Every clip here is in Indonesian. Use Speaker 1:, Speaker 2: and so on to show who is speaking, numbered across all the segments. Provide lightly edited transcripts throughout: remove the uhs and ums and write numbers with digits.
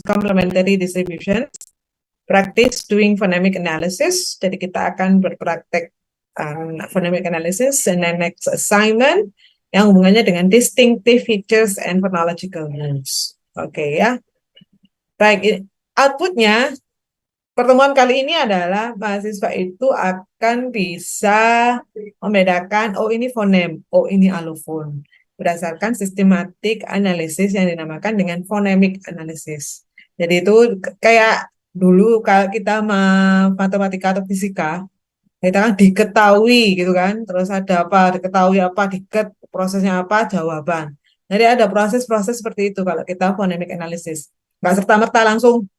Speaker 1: complementary distribution, practice doing phonemic analysis. Jadi kita akan berpraktek phonemic analysis, and then next assignment yang hubungannya dengan distinctive features and phonological rules. Oke ya. Baik, outputnya pertemuan kali ini adalah mahasiswa itu akan bisa membedakan, oh ini fonem, oh ini alofon, berdasarkan sistematik analisis yang dinamakan dengan phonemic analysis. Jadi itu kayak dulu kalau kita matematika atau fisika, kita kan diketahui gitu kan, terus ada apa, diketahui apa, prosesnya apa, jawaban. Jadi ada proses-proses seperti itu kalau kita phonemic analysis. Nggak serta-merta langsung,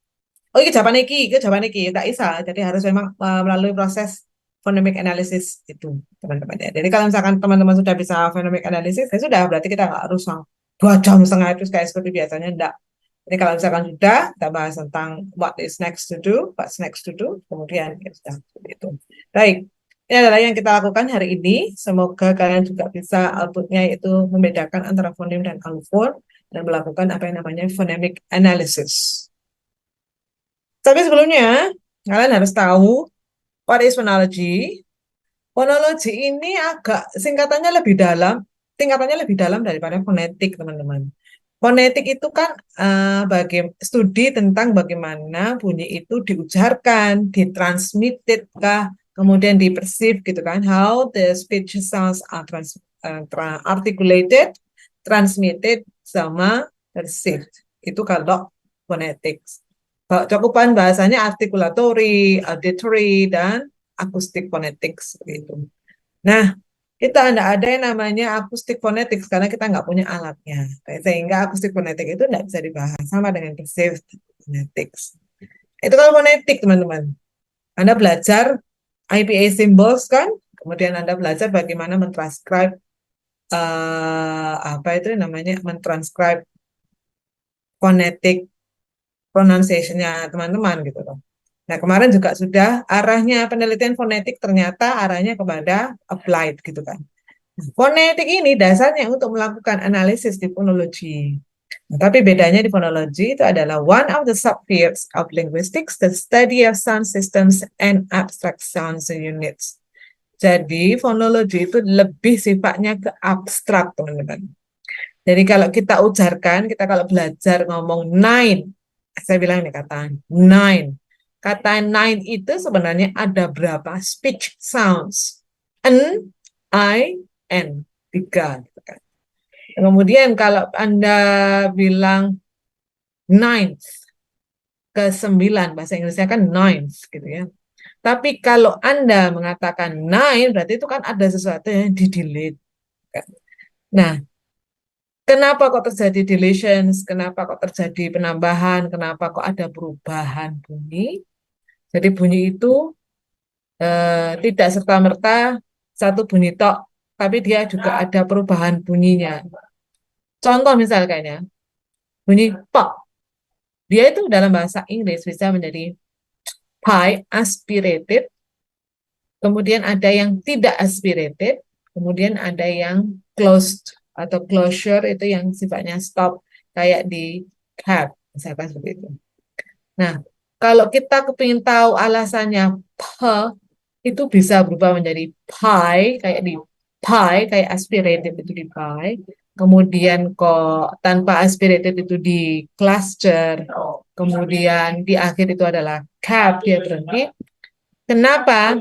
Speaker 1: oh ini jawaban iki, tak bisa. Jadi harus memang melalui proses phonemic analysis itu, teman-teman ya. Jadi kalau misalkan teman-teman sudah bisa phonemic analysis, ya sudah, berarti kita nggak harus 2 jam setengah itu kayak seperti biasanya, enggak. Jadi kalau misalkan sudah, kita bahas tentang what's next to do, kemudian ya sudah, seperti itu. Baik, ini adalah yang kita lakukan hari ini. Semoga kalian juga bisa outputnya yaitu membedakan antara fonem dan alofon dan melakukan apa yang namanya phonemic analysis. Tapi sebelumnya, kalian harus tahu what is phonology. Phonology ini agak tingkatannya lebih dalam daripada fonetik, teman-teman. Fonetik itu kan studi tentang bagaimana bunyi itu diujarkan, ditransmitted kah, kemudian dipersif gitu kan, how the speech sounds are articulated, transmitted, sama perceived. Itu kalau fonetik. Cakupan bahasanya articulatory, auditory, dan acoustic phonetics gitu. Nah, kita tidak ada yang namanya acoustic phonetics karena kita nggak punya alatnya. Sehingga acoustic phonetics itu tidak bisa dibahas sama dengan perceived phonetics. Itu kalau fonetik, teman-teman. Anda belajar IPA symbols kan, kemudian Anda belajar bagaimana mentranscribe mentranscribe phonetic pronunciation-nya teman-teman gitu loh. Nah, kemarin juga sudah arahnya penelitian fonetik ternyata arahnya kepada applied gitu kan. Nah, fonetik ini dasarnya untuk melakukan analisis di fonologi. Nah, tapi bedanya di fonologi itu adalah one of the subfields of linguistics, the study of sound systems and abstract sounds units. Jadi fonologi itu lebih sifatnya ke abstrak, teman-teman. Jadi kalau kita ujarkan, kita kalau belajar ngomong nine, saya bilang ini kata nine. Kata nine itu sebenarnya ada berapa speech sounds? N, I, N. 3. Gitu kan. Kemudian kalau Anda bilang ninth, ke-9, bahasa Inggrisnya kan ninth gitu ya. Tapi kalau Anda mengatakan nine, berarti itu kan ada sesuatu yang di-delete. Nah, kenapa kok terjadi deletions? Kenapa kok terjadi penambahan? Kenapa kok ada perubahan bunyi? Jadi bunyi itu tidak serta-merta satu bunyi tok, tapi dia juga ada perubahan bunyinya. Contoh misal kayaknya, bunyi pop. Dia itu dalam bahasa Inggris bisa menjadi high, aspirated, kemudian ada yang tidak aspirated, kemudian ada yang closed atau closure itu yang sifatnya stop, kayak di cap, misalkan seperti itu. Nah, kalau kita kepingin tahu alasannya p, itu bisa berubah menjadi pie, kayak di pie, kayak aspirated itu di pie. Kemudian kok tanpa aspirated itu di cluster. Kemudian di akhir itu adalah cap, dia berhenti. Kenapa?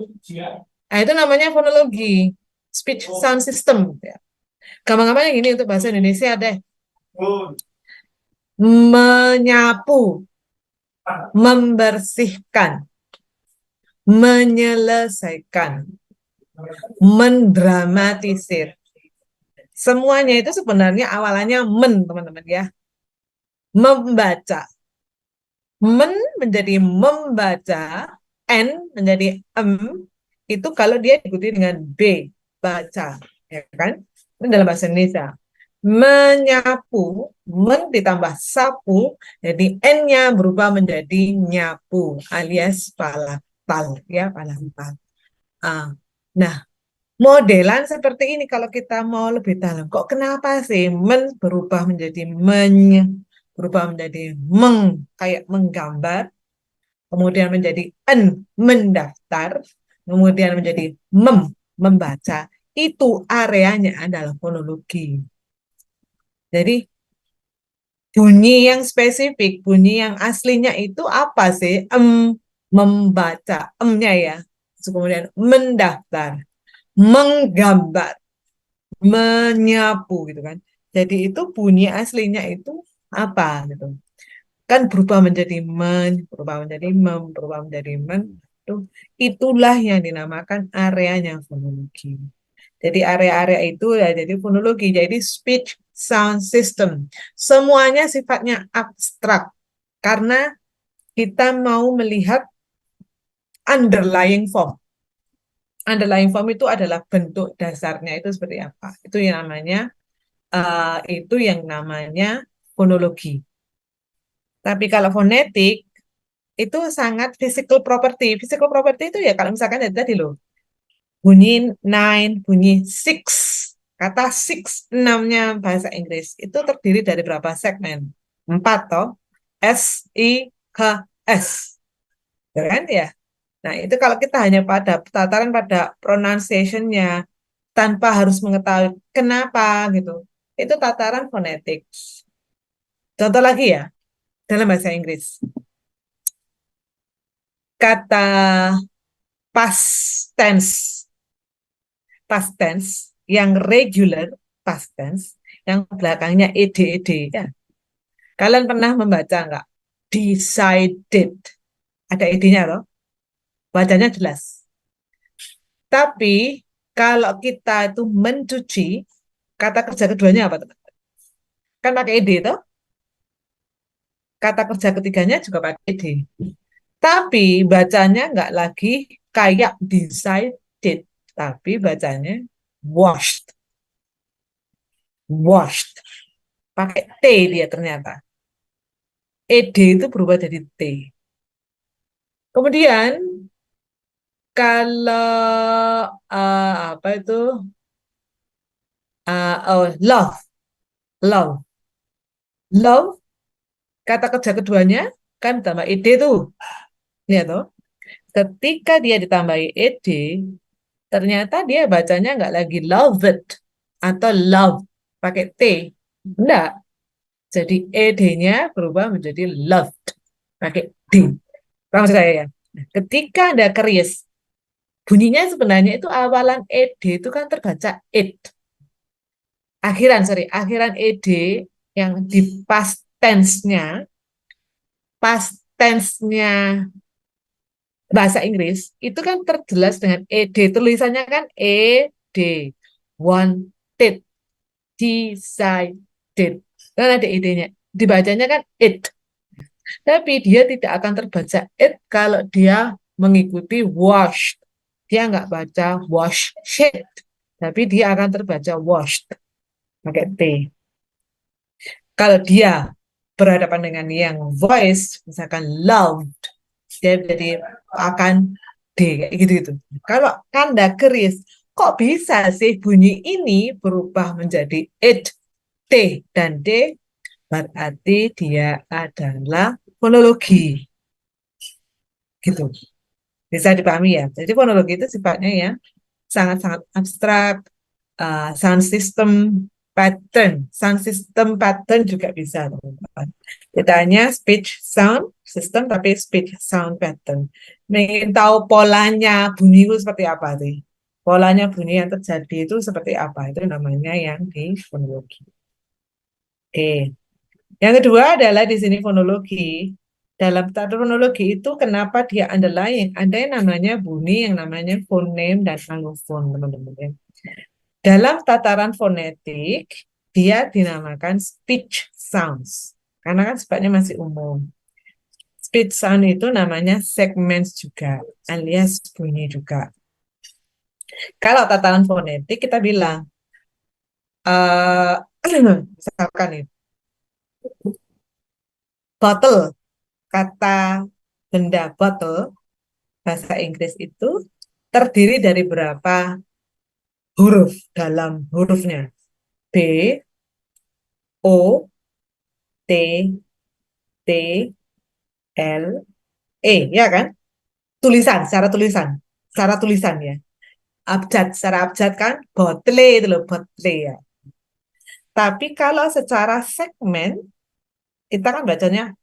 Speaker 1: Nah, itu namanya fonologi, speech sound system. Gampang-gampangnya gini untuk bahasa Indonesia deh. Menyapu, membersihkan, menyelesaikan, mendramatisir. Semuanya itu sebenarnya awalannya teman-teman ya. Membaca. Menjadi membaca, N menjadi itu kalau dia diikuti dengan B, baca. Ya kan? Ini dalam bahasa Indonesia. Menyapu, ditambah sapu, jadi N-nya berubah menjadi nyapu, alias palapal, ya palapal. Nah, modelan seperti ini kalau kita mau lebih dalam, kok kenapa sih berubah menjadi berubah menjadi kayak menggambar, kemudian menjadi mendaftar, kemudian menjadi membaca. Itu areanya adalah fonologi. Jadi bunyi yang spesifik, bunyi yang aslinya itu apa sih? Membaca, nya ya. Terus kemudian mendaftar, menggambar, menyapu gitu kan. Jadi itu bunyi aslinya itu apa gitu. Kan berubah menjadi berubah menjadi berubah menjadi itu, itulah yang dinamakan areanya fonologi. Jadi area-area itu ya jadi fonologi, jadi speech sound system. Semuanya sifatnya abstrak karena kita mau melihat underlying form. Underlying form itu adalah bentuk dasarnya itu seperti apa. Itu yang namanya fonologi. Tapi kalau fonetik itu sangat physical property. Physical property itu ya kalau misalkan ya tadi loh, bunyi nine, bunyi six. Kata six, enamnya bahasa Inggris itu terdiri dari berapa segmen? Empat toh. S, I, H, S. Ya kan ya? Nah itu kalau kita hanya pada tataran pada pronunciation-nya tanpa harus mengetahui kenapa gitu. Itu tataran fonetik. Contoh lagi ya, dalam bahasa Inggris. Kata past tense. Past tense yang regular past tense yang belakangnya ed ya. Kalian pernah membaca nggak? Decided. Ada ed-nya loh. Bacanya jelas. Tapi kalau kita itu mencuci, kata kerja keduanya apa? Kan pakai ed toh. Kata kerja ketiganya juga pakai ed. Tapi bacanya nggak lagi kayak decided, tapi bacanya washed. Washed. Pakai T dia ternyata. ED itu berubah jadi T. Kemudian kalau apa itu love, love, love kata kerja keduanya kan tambah ed tuh, ya toh. Ketika dia ditambahi ed, ternyata dia bacanya nggak lagi loved atau love pakai T, enggak. Jadi ed-nya berubah menjadi loved pakai D. Paham maksud saya ya? Nah, ketika ada keris, bunyinya sebenarnya itu awalan ed itu kan terbaca it. Akhiran ed yang di past tense-nya bahasa Inggris itu kan terjelas dengan ed, tulisannya kan ed, wanted, decided, kan ada ed-nya, dibacanya kan it, tapi dia tidak akan terbaca it kalau dia mengikuti washed, dia nggak baca wash shit, tapi dia akan terbaca washed pakai T. Kalau dia berhadapan dengan yang voice, misalkan loved, dia jadi akan D, kayak gitu-gitu. Kalau kanda keris, kok bisa sih bunyi ini berubah menjadi it, T, dan D, berarti dia adalah fonologi. Gitu. Bisa dipahami ya. Jadi fonologi itu sifatnya ya sangat-sangat abstrak, sound system sound system pattern juga bisa teman-teman. Kita hanya speech sound system tapi speech sound pattern. Ingin tahu polanya bunyi itu seperti apa sih? Polanya bunyi yang terjadi itu seperti apa? Itu namanya yang di fonologi. Oke. Yang kedua adalah di sini fonologi. Dalam tata fonologi itu kenapa dia underlying? Ada yang namanya bunyi, yang namanya fonem dan alofon, teman-teman ya. Dalam tataran fonetik, dia dinamakan speech sounds. Karena kan sifatnya masih umum. Speech sound itu namanya segments juga, alias bunyi juga. Kalau tataran fonetik, kita bilang, misalkan itu, bottle, kata benda bottle, bahasa Inggris itu terdiri dari berapa huruf dalam hurufnya? B, O, T, T L ya kan? Secara tulisan ya. Abjad, secara abjad kan, botle itu loh, botle ya. Tapi kalau secara segmen, kita kan bacanya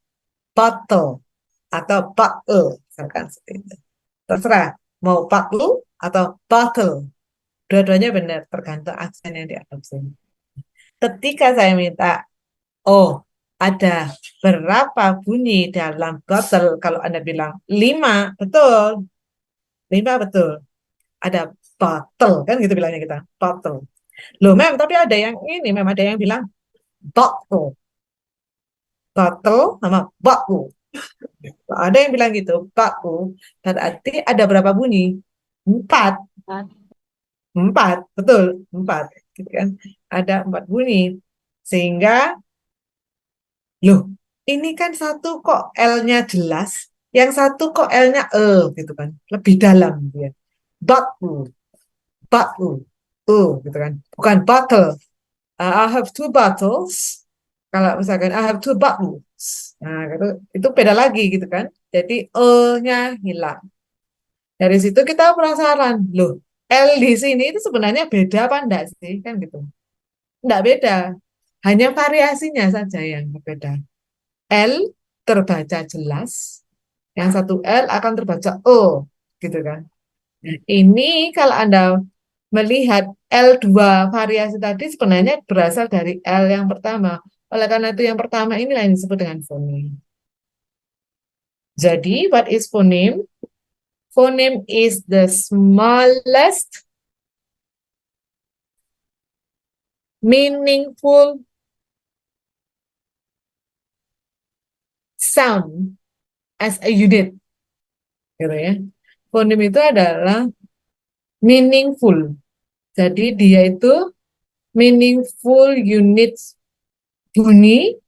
Speaker 1: bottle atau bottle, misalkan seperti itu. Terserah, mau bottle atau bottle. Dua-duanya benar, tergantung aksen yang diadopsi. Ketika saya minta, oh, ada berapa bunyi dalam bottle? Kalau Anda bilang 5, betul. 5 betul. Ada bottle, kan gitu bilangnya kita. Bottle. Loh, mem, tapi ada yang ini, mem, ada yang bilang bottle. Bottle sama bottle. Ada yang bilang gitu, bottle. Berarti ada berapa bunyi? 4. 4, betul. 4. Gitu kan. Ada 4 bunyi. Sehingga, loh, ini kan satu kok L-nya jelas, yang satu kok L-nya gitu kan. Lebih dalam gitu ya. Bottle, bottle, gitu kan. Bukan bottle. I have two bottles. Kalau misalkan I have two bottles. Nah, itu beda lagi gitu kan. Jadi E-nya hilang. Dari situ kita penasaran, loh, L di sini itu sebenarnya beda apa enggak sih? Kan gitu. Enggak beda. Hanya variasinya saja yang berbeda. L terbaca jelas, yang satu L akan terbaca O, gitu kan. Nah, ini kalau Anda melihat L2 variasi tadi sebenarnya berasal dari L yang pertama. Oleh karena itu yang pertama inilah yang disebut dengan fonem. Jadi, what is phoneme? Phoneme is the smallest meaningful sound as a unit. Gitu ya. Phoneme itu adalah meaningful. Jadi dia itu meaningful unit bunyi.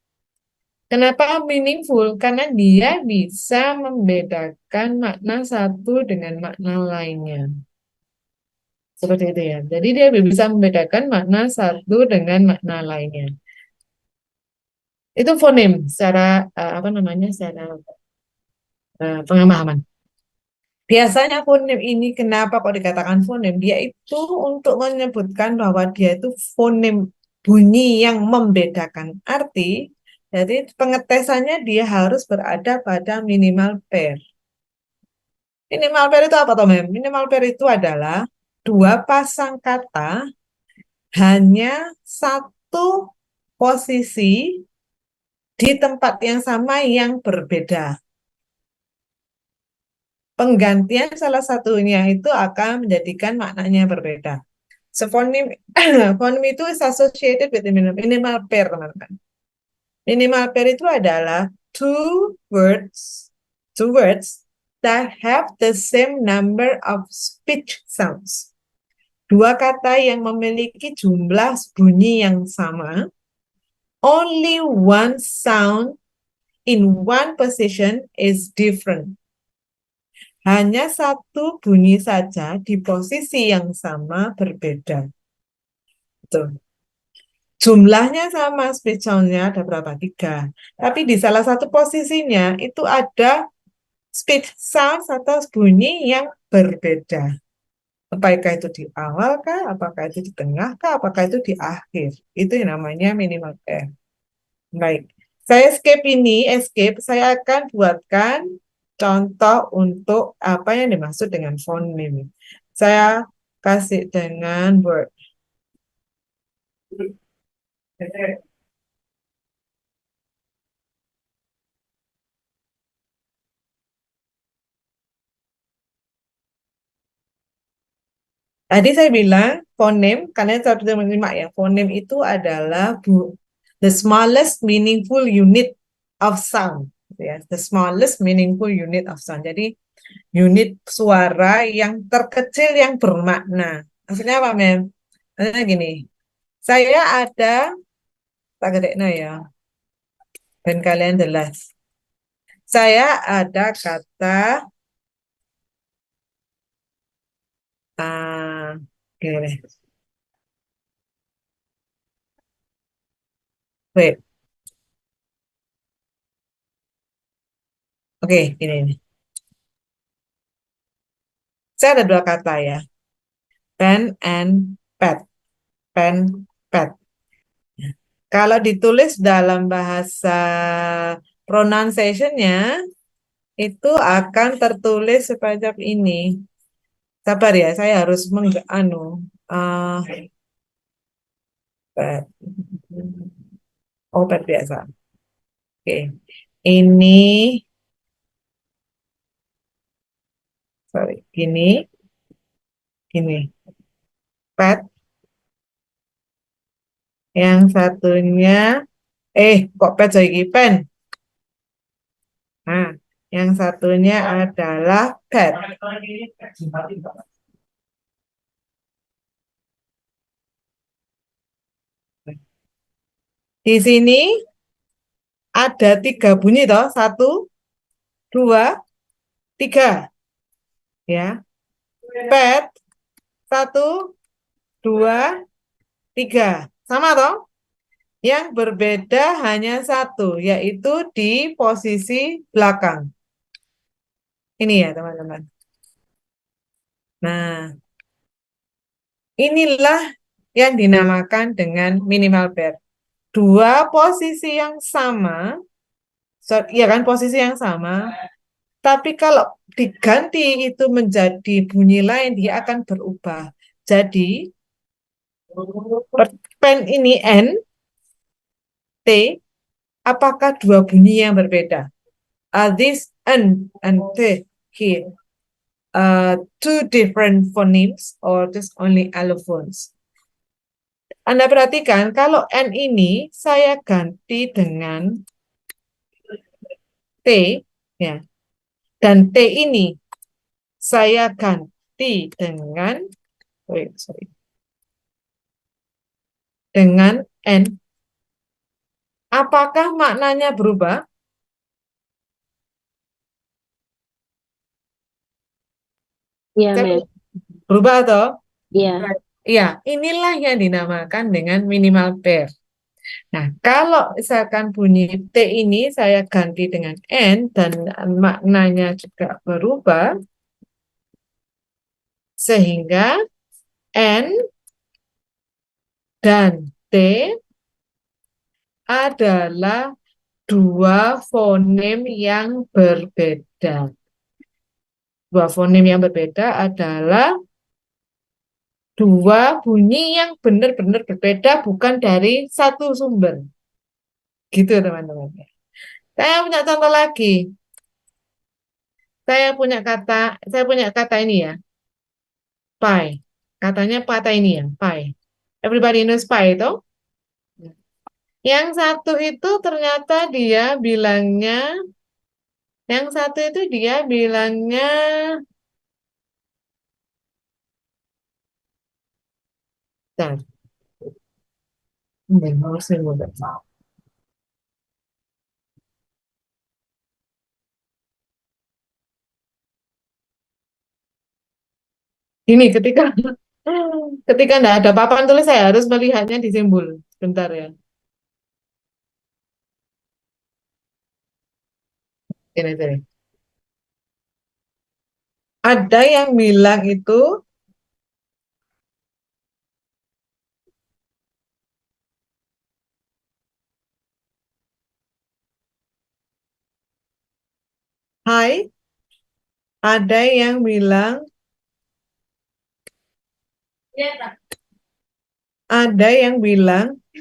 Speaker 1: Kenapa meaningful? Karena dia bisa membedakan makna satu dengan makna lainnya. Seperti itu ya. Jadi dia bisa membedakan makna satu dengan makna lainnya. Itu fonem secara apa namanya? Secara pengamaman. Biasanya fonem ini kenapa kok dikatakan fonem? Dia itu untuk menyebutkan bahwa dia itu fonem bunyi yang membedakan arti. Jadi pengetesannya dia harus berada pada minimal pair. Minimal pair itu apa toh, Mem? Minimal pair itu adalah dua pasang kata hanya satu posisi di tempat yang sama yang berbeda. Penggantian salah satunya itu akan menjadikan maknanya berbeda. So, fonem itu is associated with the minimal pair, teman-teman. Minimal pair itu adalah words, two words that have the same number of speech sounds. Dua kata yang memiliki jumlah bunyi yang sama, only one sound in one position is different. Hanya satu bunyi saja di posisi yang sama berbeda. Tuh. Jumlahnya sama, speech sound-nya ada berapa? 3. Tapi di salah satu posisinya itu ada speech sound atau bunyi yang berbeda. Apakah itu di awal kah? Apakah itu di tengah kah? Apakah itu di akhir? Itu yang namanya minimal pair. Baik. Saya escape, saya akan buatkan contoh untuk apa yang dimaksud dengan phoneme. Saya kasih dengan Word. Tadi saya bilang fonem, karena saya sudah menyimak ya, fonem itu adalah the smallest meaningful unit of sound. Ya, the smallest meaningful unit of sound. Jadi unit suara yang terkecil yang bermakna. Maksudnya apa, Mem? Maksudnya gini, saya ada, tak gede ya, dan kalian jelas. Saya ada kata, gini, wait, Oke, ini. Saya ada dua kata ya. Pen and pet. Pen, pet. Kalau ditulis dalam bahasa pronunciation-nya, itu akan tertulis sepanjang ini. Sabar ya, saya harus uh, pet. Oh, pet biasa. Oke. Ini, sorry, gini. Pet, yang satunya, kok pet jadi pen? Nah, yang satunya adalah pet. Di sini ada tiga bunyi toh, satu, dua, tiga, ya. Pet, satu, dua, tiga, sama toh? Yang berbeda hanya satu, yaitu di posisi belakang. Ini ya teman-teman. Nah, inilah yang dinamakan dengan minimal pair. Dua posisi yang sama, ya kan posisi yang sama, tapi kalau diganti itu menjadi bunyi lain, dia akan berubah. Jadi, pen ini N, T, apakah dua bunyi yang berbeda? Are these N and T here two different phonemes or just only allophones? Anda perhatikan, kalau N ini saya ganti dengan T, ya, dan T ini saya ganti dengan, sorry, dengan N, apakah maknanya berubah?
Speaker 2: Iya,
Speaker 1: Saya
Speaker 2: Mem.
Speaker 1: berubah atau?
Speaker 2: Iya.
Speaker 1: Iya, inilah yang dinamakan dengan minimal pair. Nah, kalau misalkan bunyi T ini saya ganti dengan N dan maknanya juga berubah, sehingga N dan T adalah dua fonem yang berbeda. Dua fonem yang berbeda adalah dua bunyi yang benar-benar berbeda, bukan dari satu sumber. Gitu, teman-teman. Saya punya contoh lagi. Saya punya kata ini ya, pie. Katanya kata ini ya, pie. Everybody knows pie itu. Yang satu itu ternyata yang satu itu dia bilangnya, nah, ini ketika ketika nggak ada papan tulis saya harus melihatnya di simbol. Bentar ya. Ini. Ada yang bilang itu hai, ada yang bilang,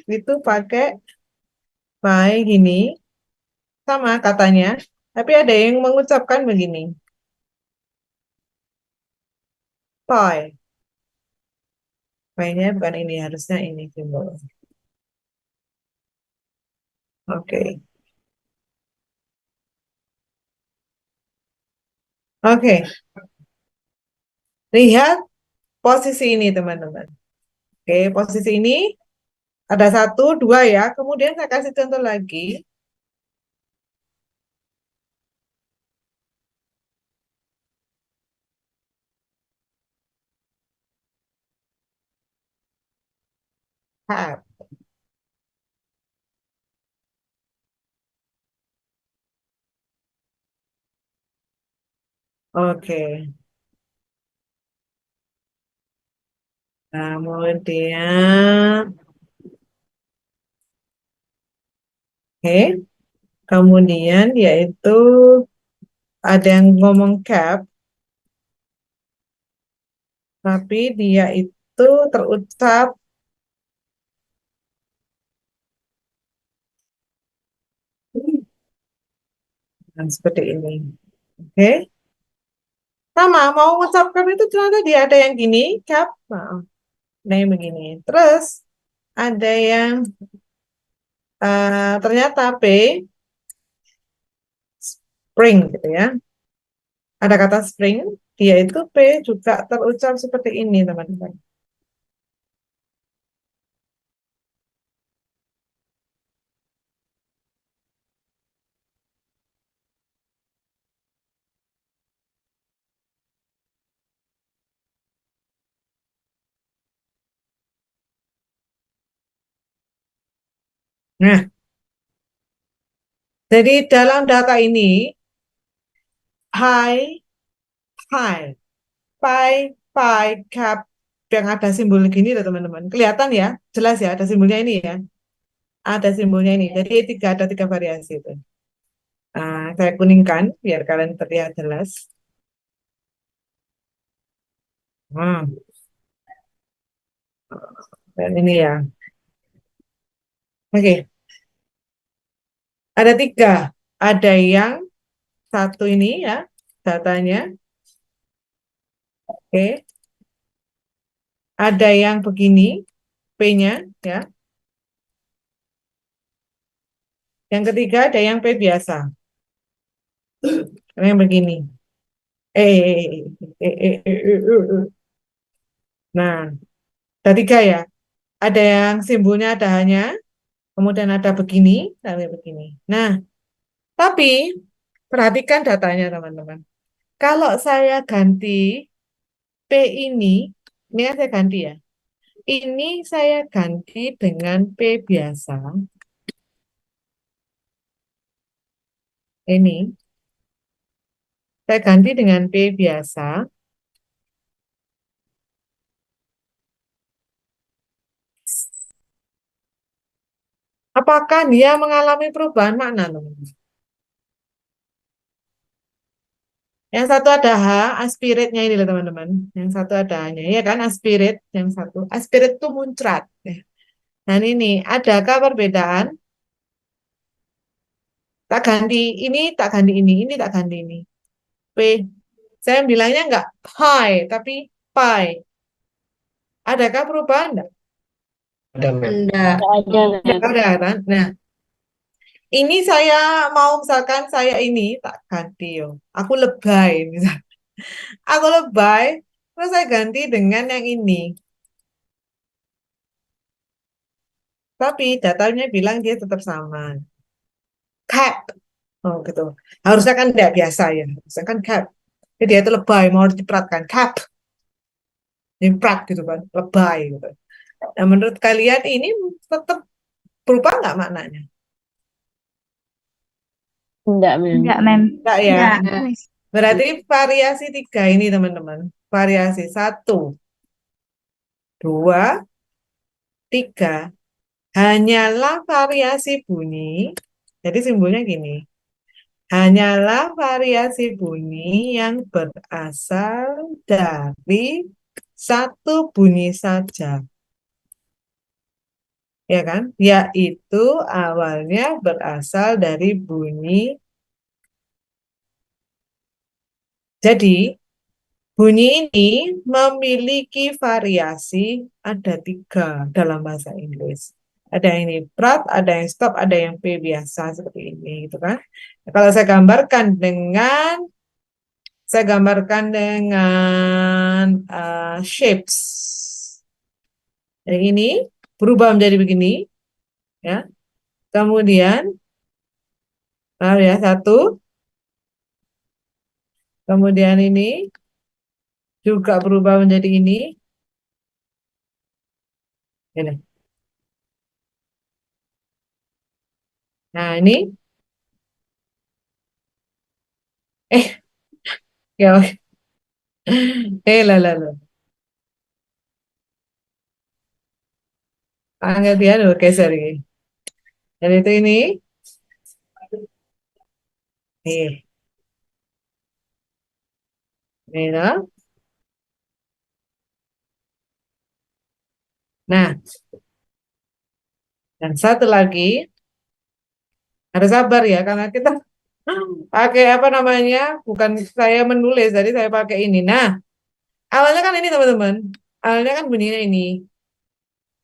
Speaker 1: itu pakai pai gini, sama katanya. Tapi ada yang mengucapkan begini, pai. Pai-nya bukan ini, harusnya ini simbol. Oke. Oke. Lihat posisi ini, teman-teman. Oke, posisi ini ada satu, dua ya. Kemudian saya kasih contoh lagi. Have. Oke. Kemudian, oke. Kemudian yaitu ada yang ngomong cap, tapi dia itu terucap seperti ini. Oke. Sama, mau mengucapkan itu ternyata dia ada yang gini, cap. Nah, ada yang begini. Terus ada yang ternyata P, spring gitu ya. Ada kata spring, dia itu P juga terucap seperti ini, teman-teman. Nah, jadi dalam data ini, high, high, pi, pi, cap, yang ada simbol gini loh teman-teman. Kelihatan ya, jelas ya, ada simbolnya ini ya. Ada simbolnya ini. Jadi ada tiga variasi itu. Saya kuningkan biar kalian terlihat jelas. Hmm, dan ini ya. Oke, ada tiga. Ada yang satu ini ya, datanya. Oke, ada yang begini, P-nya ya. Yang ketiga ada yang P biasa. Yang begini. Nah, ada tiga ya. Ada yang simbolnya ada hanya, kemudian ada begini, sampai begini. Nah, tapi perhatikan datanya teman-teman. Kalau saya ganti P ini kan saya ganti ya. Ini saya ganti dengan P biasa. Ini saya ganti dengan P biasa. Apakah dia mengalami perubahan makna, teman-teman? Yang satu ada H, aspiratnya ini loh teman-teman. Yang satu ada H-nya, ya kan aspirat. Yang satu, aspirat itu muncrat. Ya. Dan ini, adakah perbedaan? Tak ganti tak ganti ini tak ganti ini. P. Saya bilangnya enggak pi, tapi pi. Adakah perubahan enggak?
Speaker 3: Ada, Mem.
Speaker 1: Enggak.
Speaker 2: Nggak ada,
Speaker 1: Enggak
Speaker 2: Mem.
Speaker 1: ada kan? Nah, ini saya mau misalkan saya ini tak ganti yo. Aku lebay misal. Aku lebay, terus saya ganti dengan yang ini. Tapi datanya bilang dia tetap sama. Cap. Oh gitu. Harusnya kan tidak biasa ya. Harusnya kan cap. Jadi dia itu lebay, mau dicipratkan. Cap. Nyiprat gitu kan. Lebay gitu. Nah menurut kalian ini tetap berubah nggak maknanya?
Speaker 2: Enggak, Mem.
Speaker 4: Enggak, Mem.
Speaker 1: Enggak ya.
Speaker 4: Enggak.
Speaker 1: Berarti variasi tiga ini teman-teman. Variasi satu, dua, tiga. Hanyalah variasi bunyi. Jadi simbolnya gini. Hanyalah variasi bunyi yang berasal dari satu bunyi saja. Ya kan? Yaitu awalnya berasal dari bunyi. Jadi, bunyi ini memiliki variasi ada tiga dalam bahasa Inggris. Ada yang ini prat, ada yang stop, ada yang P biasa seperti ini, gitu kan? Nah, kalau saya gambarkan dengan shapes. Yang ini berubah menjadi begini, ya. Kemudian, ya satu. Kemudian ini juga berubah menjadi ini. Ini. Nah, ini. Ya, oke. Lah, lah, lah. Angkat dia dulu, geser ini. Dan itu ini. Nih, nih, no. Nah, dan satu lagi, harus sabar ya, karena kita pakai apa namanya, bukan saya menulis, jadi saya pakai ini. Nah, awalnya kan ini teman-teman. Awalnya kan bunyinya ini.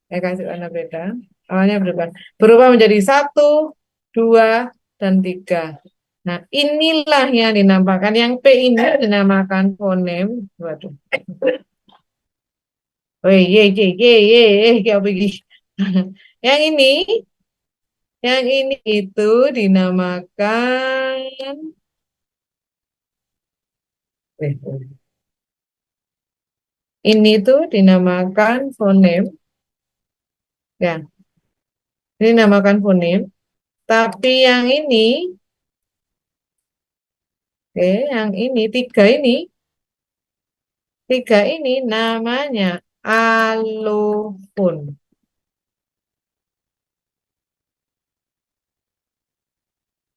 Speaker 1: Saya kasih warna beda. Awalnya berubah. Berubah menjadi satu, dua, dan tiga. Nah, inilah yang dinamakan, yang P ini dinamakan fonem. Waduh. Oh, kayak begini. Yang ini, yang ini itu dinamakan, ini tuh dinamakan fonem, ya, ini dinamakan fonem. Tapi yang ini, oke, yang ini tiga ini namanya alofon.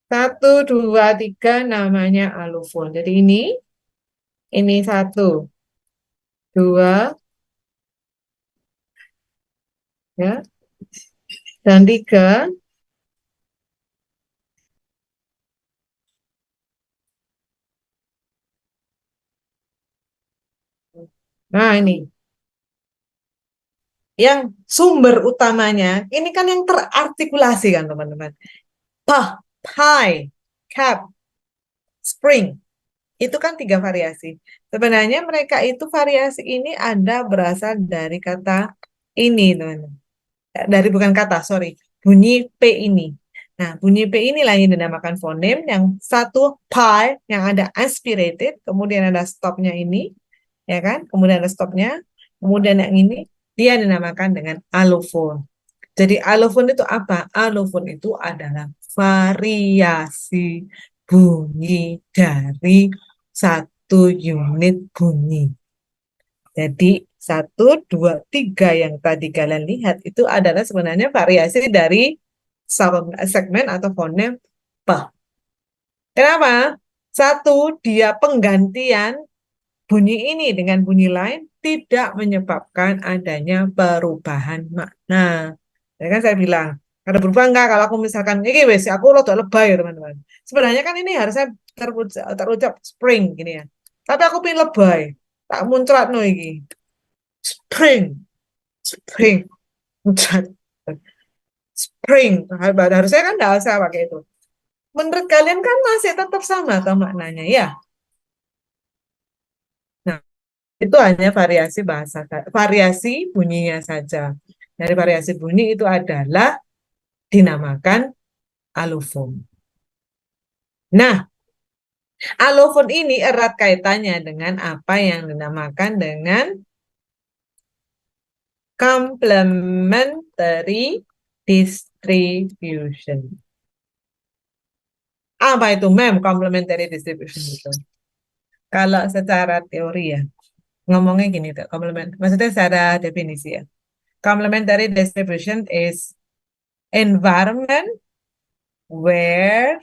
Speaker 1: Satu, dua, tiga namanya alofon. Jadi ini satu, dua, ya, dan tiga. Nah, ini yang sumber utamanya, ini kan yang terartikulasi kan teman-teman. Pah, pie, cap, spring. Itu kan tiga variasi. Sebenarnya mereka itu variasi ini ada berasal dari kata ini, teman-teman. Dari bukan kata, sorry, bunyi P ini. Nah, bunyi P inilah yang dinamakan fonem. Yang satu pi yang ada aspirated, kemudian ada stopnya ini, ya kan? Kemudian ada stopnya, kemudian yang ini dia dinamakan dengan alofon. Jadi alofon itu apa? Alofon itu adalah variasi bunyi dari satu unit bunyi. Jadi satu, dua, tiga yang tadi kalian lihat itu adalah sebenarnya variasi dari segmen atau fonem P. Kenapa? Satu, dia penggantian bunyi ini dengan bunyi lain tidak menyebabkan adanya perubahan makna. Ya kan saya bilang, ada berubah enggak kalau aku misalkan, ini wes aku lo lebay ya teman-teman. Sebenarnya kan ini harusnya terucap spring gini ya. Tapi aku pilih lebay. Tak muncrat no ini. Spring, spring, muncrat. Spring. Harusnya kan enggak usah pakai itu. Menurut kalian kan masih tetap sama atau maknanya ya? Nah, itu hanya variasi bahasa, variasi bunyinya saja. Dari variasi bunyi itu adalah dinamakan alofon. Nah, alofon ini erat kaitannya dengan apa yang dinamakan dengan complementary distribution. Apa itu complementary distribution itu? Kalau secara teori ya, ngomongnya gini tuh, maksudnya secara definisi ya. Complementary distribution is environment where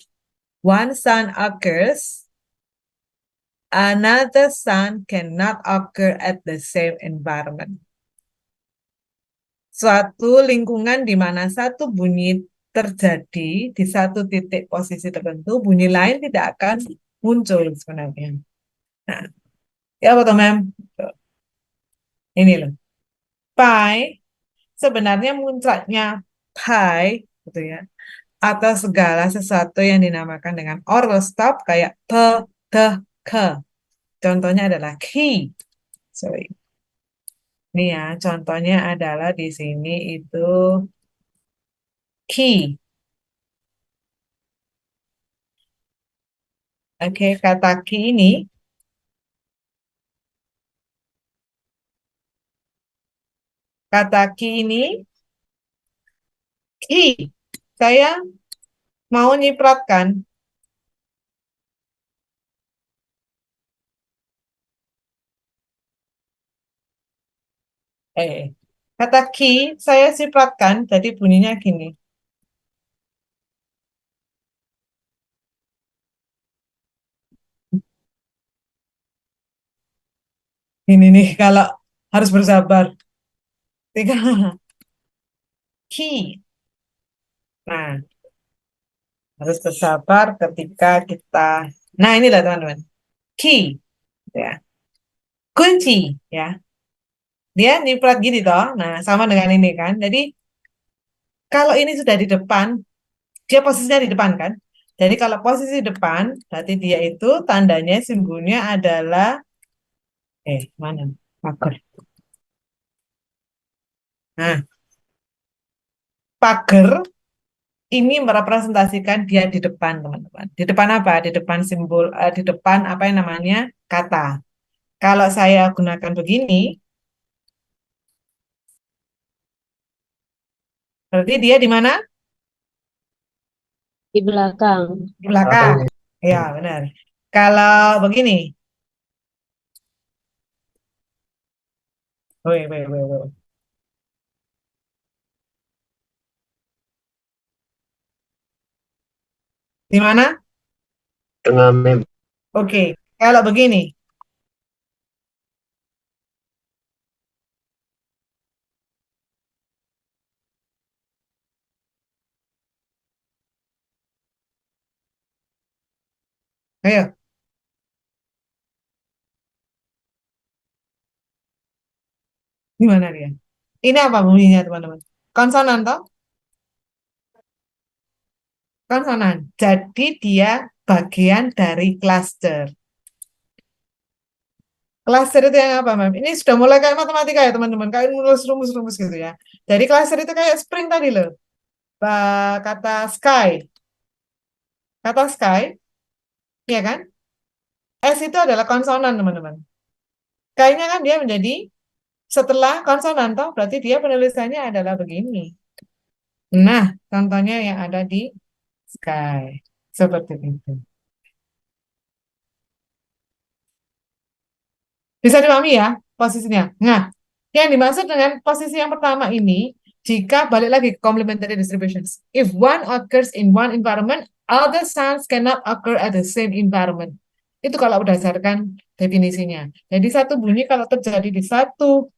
Speaker 1: one sun occurs, another sun cannot occur at the same environment. Suatu lingkungan di mana satu bunyi terjadi di satu titik posisi tertentu, bunyi lain tidak akan muncul sebenarnya. Nah, ya apa tuh, Mem? Ini loh. Pi sebenarnya muncratnya pi, gitu ya, atau segala sesuatu yang dinamakan dengan oral stop kayak p, t, k. Contohnya adalah key. Sorry. Ini ya, contohnya adalah di sini itu key. Oke, kata key ini, kata key ini, key. Saya mau nyipratkan Kata key saya sipratkan, jadi bunyinya gini. Ini nih kalau harus bersabar. Tiga key. Nah, harus bersabar ketika kita. Nah, inilah teman-teman. Key, ya. Kunci, ya. Dia nyiprat gini toh. Nah, sama dengan ini kan. Jadi kalau ini sudah di depan, dia posisinya di depan kan. Jadi kalau posisi depan, berarti dia itu tandanya simbolnya adalah mana? Pagar. Nah, pagar ini merepresentasikan dia di depan, teman-teman. Di depan apa? Di depan simbol, di depan apa yang namanya kata. Kalau saya gunakan begini, berarti dia di mana?
Speaker 2: Di belakang.
Speaker 1: Di belakang.
Speaker 3: Belakangnya.
Speaker 1: Ya, benar. Kalau begini, woi, woi, woi, woi. Di mana?
Speaker 3: Tengah mem.
Speaker 1: Oke. Kalau begini, ayo, di mana dia? Ini apa bunyinya, teman-teman? Konsonan toh? Konsonan. Jadi dia bagian dari cluster. Cluster itu yang apa, Mem? Ini sudah mulai kayak matematika ya, teman-teman. Kayak rumus-rumus gitu ya. Jadi cluster itu kayak spring tadi loh. Kata sky. Kata sky, ya kan? S itu adalah konsonan, teman-teman. Kayaknya kan dia menjadi setelah konsonan, toh berarti dia penulisannya adalah begini. Nah, contohnya yang ada di sky. Seperti itu. Bisa dipahami ya posisinya. Nah, yang dimaksud dengan posisi yang pertama ini, jika balik lagi ke complementary distributions. If one occurs in one environment, other sounds cannot occur at the same environment. Itu kalau berdasarkan definisinya. Jadi satu bunyi kalau terjadi di satu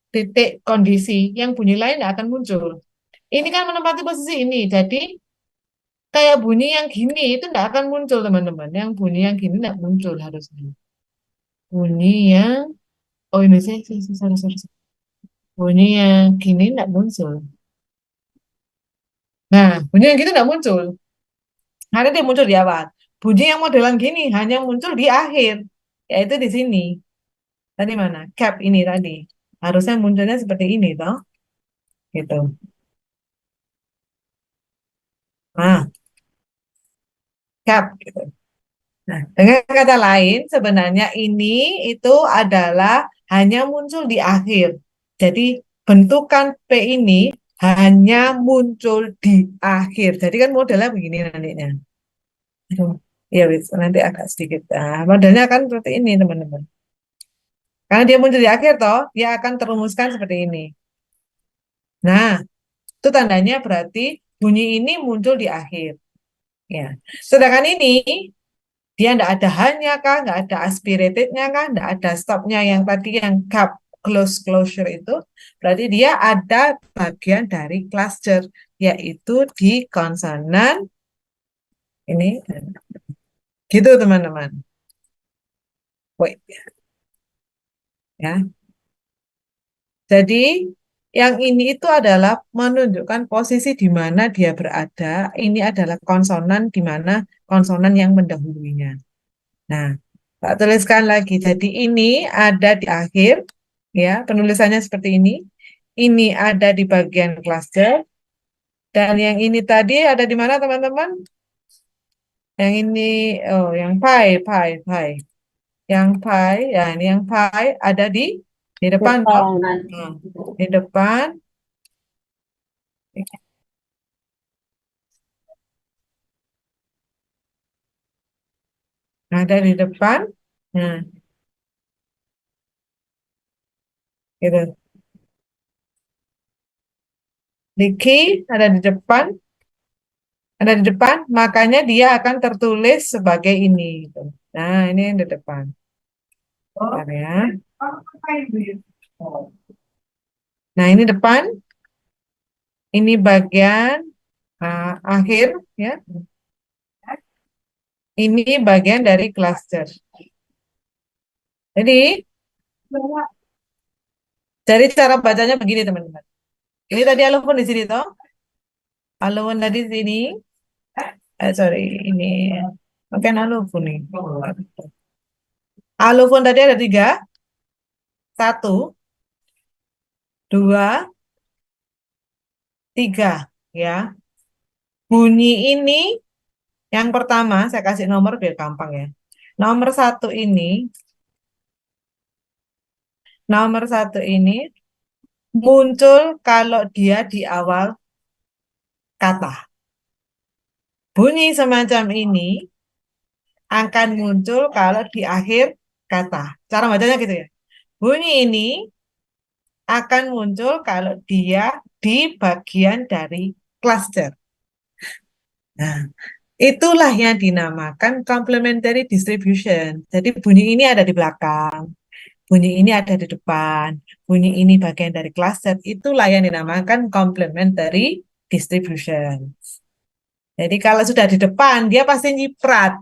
Speaker 1: titik kondisi, yang bunyi lain tidak akan muncul. Ini kan menempati posisi ini. Jadi kayak bunyi yang gini itu tidak akan muncul, teman-teman. Yang bunyi yang gini tidak muncul harusnya. Bunyi yang, oh ini sorry, sorry. Bunyi yang gini tidak muncul. Nah, bunyi yang gini tidak muncul. Karena dia muncul di awal. Bunyi yang modelan gini hanya muncul di akhir. Yaitu di sini. Tadi mana? Cap ini tadi. Harusnya munculnya seperti ini, toh. Gitu. Nah, cap. Gitu. Nah, dengan kata lain, sebenarnya ini itu adalah hanya muncul di akhir. Jadi, bentukan P ini hanya muncul di akhir. Jadi kan modelnya begini nantinya. Aduh, ya wis, nanti agak sedikit. Nah, modelnya kan seperti ini, teman-teman. Karena dia muncul di akhir, toh, dia akan terumuskan seperti ini. Nah, itu tandanya berarti bunyi ini muncul di akhir. Ya. Sedangkan ini dia tidak ada hanya kah, nggak ada aspiratednya kah, nggak ada stopnya yang tadi yang cup closure itu, berarti dia ada bagian dari cluster, yaitu di konsonan ini, gitu teman-teman. Wait, ya. Jadi yang ini itu adalah menunjukkan posisi di mana dia berada. Ini adalah konsonan di mana konsonan yang mendahulunya. Nah, tak tuliskan lagi. Jadi ini ada di akhir, ya, penulisannya seperti ini. Ini ada di bagian cluster, dan yang ini tadi ada di mana, teman-teman? Yang ini, oh, yang pi, pi, pi. Yang pi, ya, ini yang pi ada di depan, toh.
Speaker 2: Depan.
Speaker 1: Hmm, di depan, ada di depan. Nah, gitu. Licky ada di depan, makanya dia akan tertulis sebagai ini. Gitu. Nah, ini yang di depan. Bentar ya. Nah, ini depan, ini bagian akhir, ya. Ini bagian dari cluster. Jadi, dari cara bacanya begini, teman-teman. Ini tadi alofon di sini, toh. Alofon tadi di sini. Sorry, ini. Bukan alofon nih. Alofon tadi ada 3. 1, 2, 3. Ya. Bunyi ini, yang pertama, saya kasih nomor biar gampang ya. Nomor 1 ini, muncul kalau dia di awal kata. Bunyi semacam ini akan muncul kalau di akhir kata. Cara bacanya gitu ya. Bunyi ini akan muncul kalau dia di bagian dari cluster. Nah, itulah yang dinamakan complementary distribution. Jadi bunyi ini ada di belakang, bunyi ini ada di depan, bunyi ini bagian dari cluster. Itulah yang dinamakan complementary distribution. Jadi kalau sudah di depan, dia pasti nyiprat.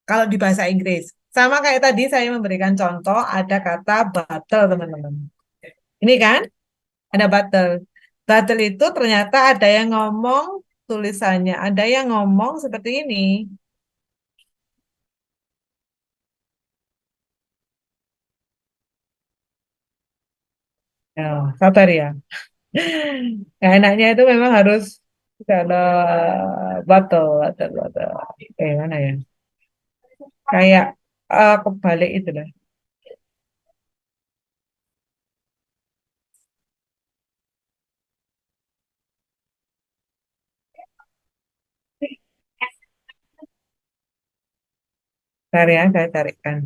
Speaker 1: Kalau di bahasa Inggris. Sama kayak tadi saya memberikan contoh, ada kata battle, teman-teman. Ini kan, ada battle. Battle itu ternyata ada yang ngomong tulisannya, ada yang ngomong seperti ini. Ya, sabar ya. Ya, enaknya itu memang harus kalau battle, battle, battle. Mana ya? Kayak kebalik itu lah. Bentar ya, saya carikan.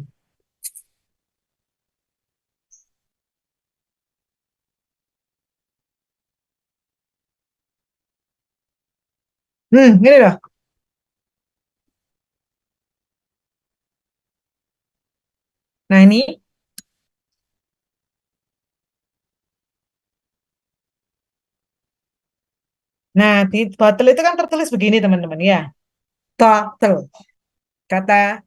Speaker 1: Gini loh. Nah ini, nah di bottle itu kan tertulis begini teman-teman ya. Bottle. Kata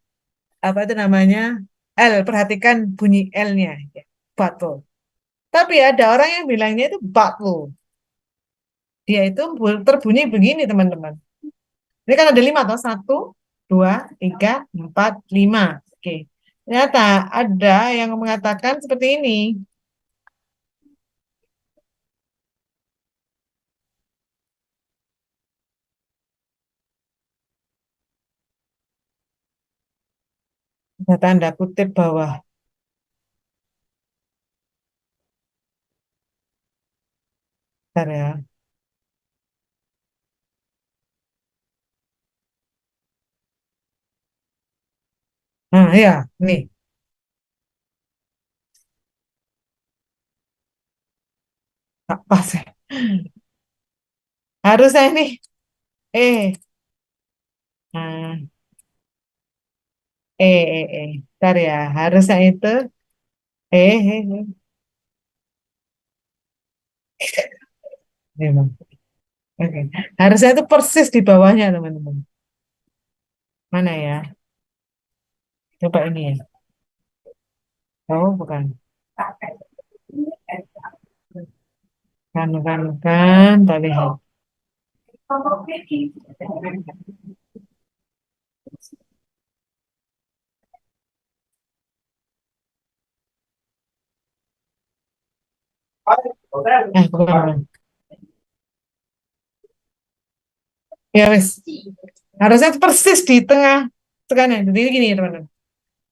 Speaker 1: apa itu namanya? L. Perhatikan bunyi L-nya. Ya. Bottle. Tapi ada orang yang bilangnya itu bottle. Dia itu terbunyi begini teman-teman. Ini kan ada 5 atau 1, 2, 3, 4, 5. Oke. Ternyata ada yang mengatakan seperti ini. Ada tanda kutip bawah. Bentar ya. Nah ya, nih. Apa sih? Harusnya ini. Eh. Nah, Bentar ya. Harusnya itu. Eh. Memang. Oke. Harusnya itu persis di bawahnya, teman-teman. Mana ya? Coba ini ya. Oh, bukan. Kan, tak lihat. Bukan. Ya, wes. Harusnya itu persis di tengah. Tengahnya. Jadi gini, teman-teman.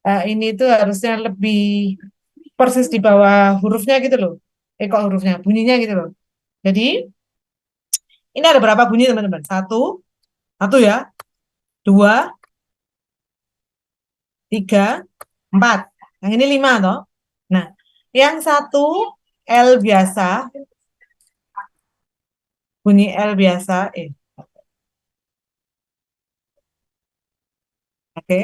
Speaker 1: Ini tuh harusnya lebih persis di bawah hurufnya gitu loh. Kok hurufnya, bunyinya gitu loh. Jadi, ini ada berapa bunyi, teman-teman? Satu, satu ya. 2, 3, 4. Yang ini 5 toh. Nah, yang satu L biasa, bunyi L biasa, oke.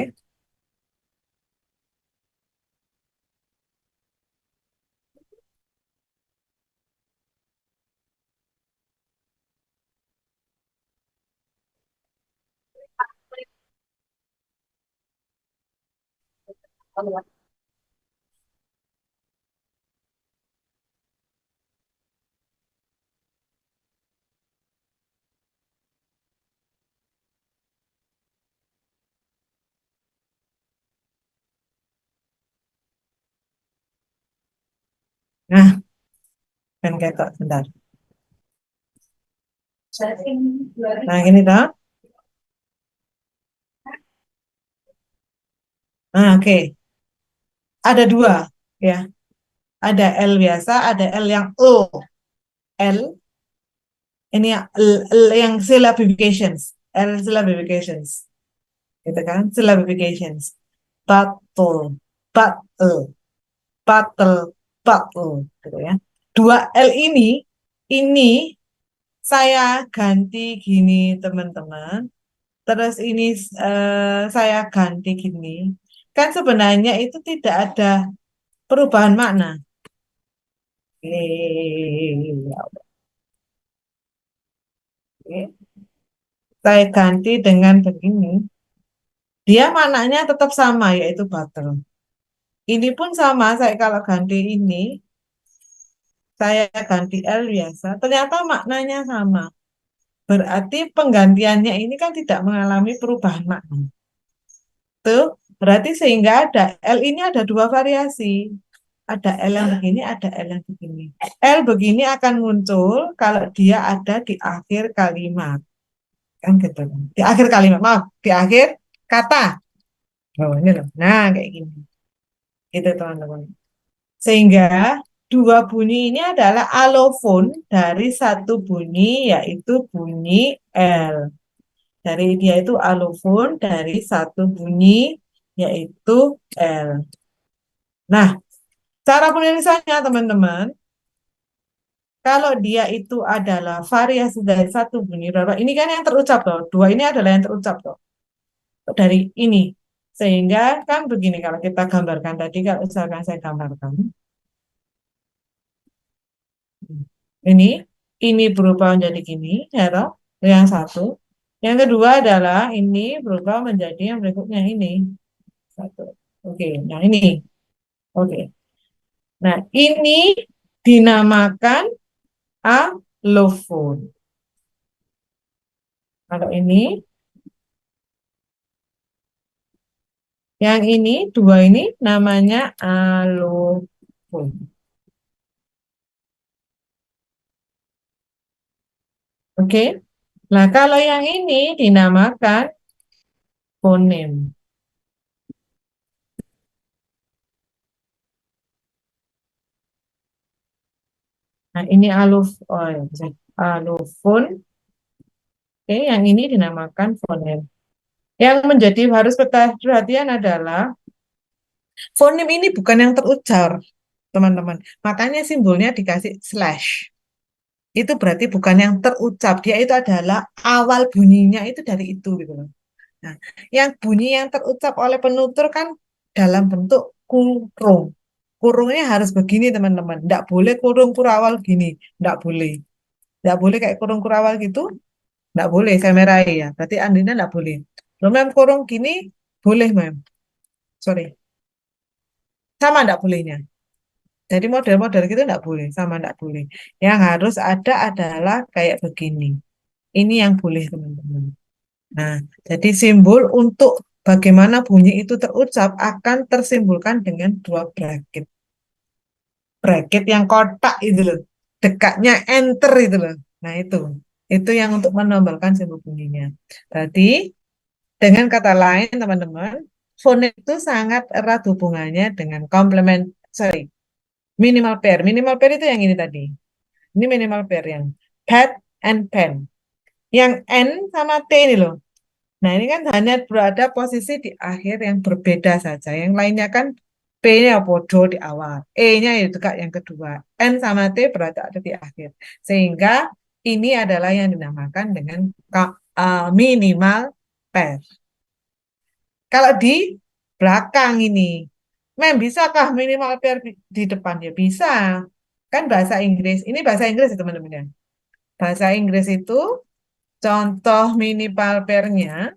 Speaker 1: Nah, kan ketok bentar. Nah, gini toh. Nah, oke. Ada dua, ya. Ada L biasa, ada L yang L, ini yang L yang syllabifications. L syllabifications. Gitu kan? Syllabifications. Battle, battle, battle, battle. Gitu ya. Dua L ini saya ganti gini, teman-teman. Terus ini saya ganti gini. Kan sebenarnya itu tidak ada perubahan makna. Oke. Saya ganti dengan begini. Dia maknanya tetap sama, yaitu butter. Ini pun sama, saya kalau ganti ini, saya ganti L biasa. Ternyata maknanya sama. Berarti penggantiannya ini kan tidak mengalami perubahan makna. Tuh, berarti sehingga ada L ini ada dua variasi. Ada L yang begini, ada L yang begini. L begini akan muncul kalau dia ada di akhir kalimat. Kan gitu. Di akhir kalimat, maaf, di akhir kata. Oh, ini loh. Nah, kayak gini. Itu teman-teman. Sehingga dua bunyi ini adalah alofon dari satu bunyi, yaitu bunyi L. Dari dia itu alofon dari satu bunyi, yaitu L. Nah, cara penulisannya teman-teman, kalau dia itu adalah variasi dari satu bunyi berapa, ini kan yang terucap loh. Dua ini adalah yang terucap loh. Dari ini. Sehingga kan begini kalau kita gambarkan tadi, kalau misalkan saya gambarkan. Ini berubah menjadi gini, ya toh? Yang satu. Yang kedua adalah ini berubah menjadi yang berikutnya ini. Satu. Oke, nah ini. Oke. Nah, ini dinamakan allophone. Kalau ini, yang ini, dua ini namanya allophone. Oke. Nah, kalau yang ini dinamakan fonem. Nah, ini oh, ya, allophone. Oke, yang ini dinamakan fonem. Yang menjadi harus perhatian adalah fonem ini bukan yang terucap, teman-teman. Makanya simbolnya dikasih slash. Itu berarti bukan yang terucap. Dia itu adalah awal bunyinya itu dari itu gitu loh. Nah, yang bunyi yang terucap oleh penutur kan dalam bentuk kurung. Kurungnya harus begini, teman-teman. Tidak boleh kurung kurawal gini. Tidak boleh. Tidak boleh kayak kurung kurawal gitu. Tidak boleh, saya merahi ya. Berarti Andina tidak boleh. Loh, mem, kurung gini boleh, mem. Sorry. Sama tidak bolehnya. Jadi model-model gitu enggak boleh, sama enggak boleh. Yang harus ada adalah kayak begini. Ini yang boleh, teman-teman. Nah, jadi simbol untuk bagaimana bunyi itu terucap akan tersimbolkan dengan dua bracket. Bracket yang kotak itu loh. Dekatnya enter itu loh. Nah, itu yang untuk menambahkan simbol bunyinya. Berarti dengan kata lain, teman-teman, fonem itu sangat erat hubungannya dengan komplement, sorry, minimal pair. Minimal pair itu yang ini tadi. Ini minimal pair yang pet and pen. Yang N sama T ini loh. Nah, ini kan hanya berada posisi di akhir yang berbeda saja. Yang lainnya kan P-nya bodoh di awal. E-nya itu kak yang kedua. N sama T berada ada di akhir. Sehingga ini adalah yang dinamakan dengan minimal pair. Kalau di belakang ini, bisakah minimal pair di depan? Ya bisa. Kan bahasa Inggris. Ini bahasa Inggris ya teman-teman ya. Bahasa Inggris itu contoh minimal pair-nya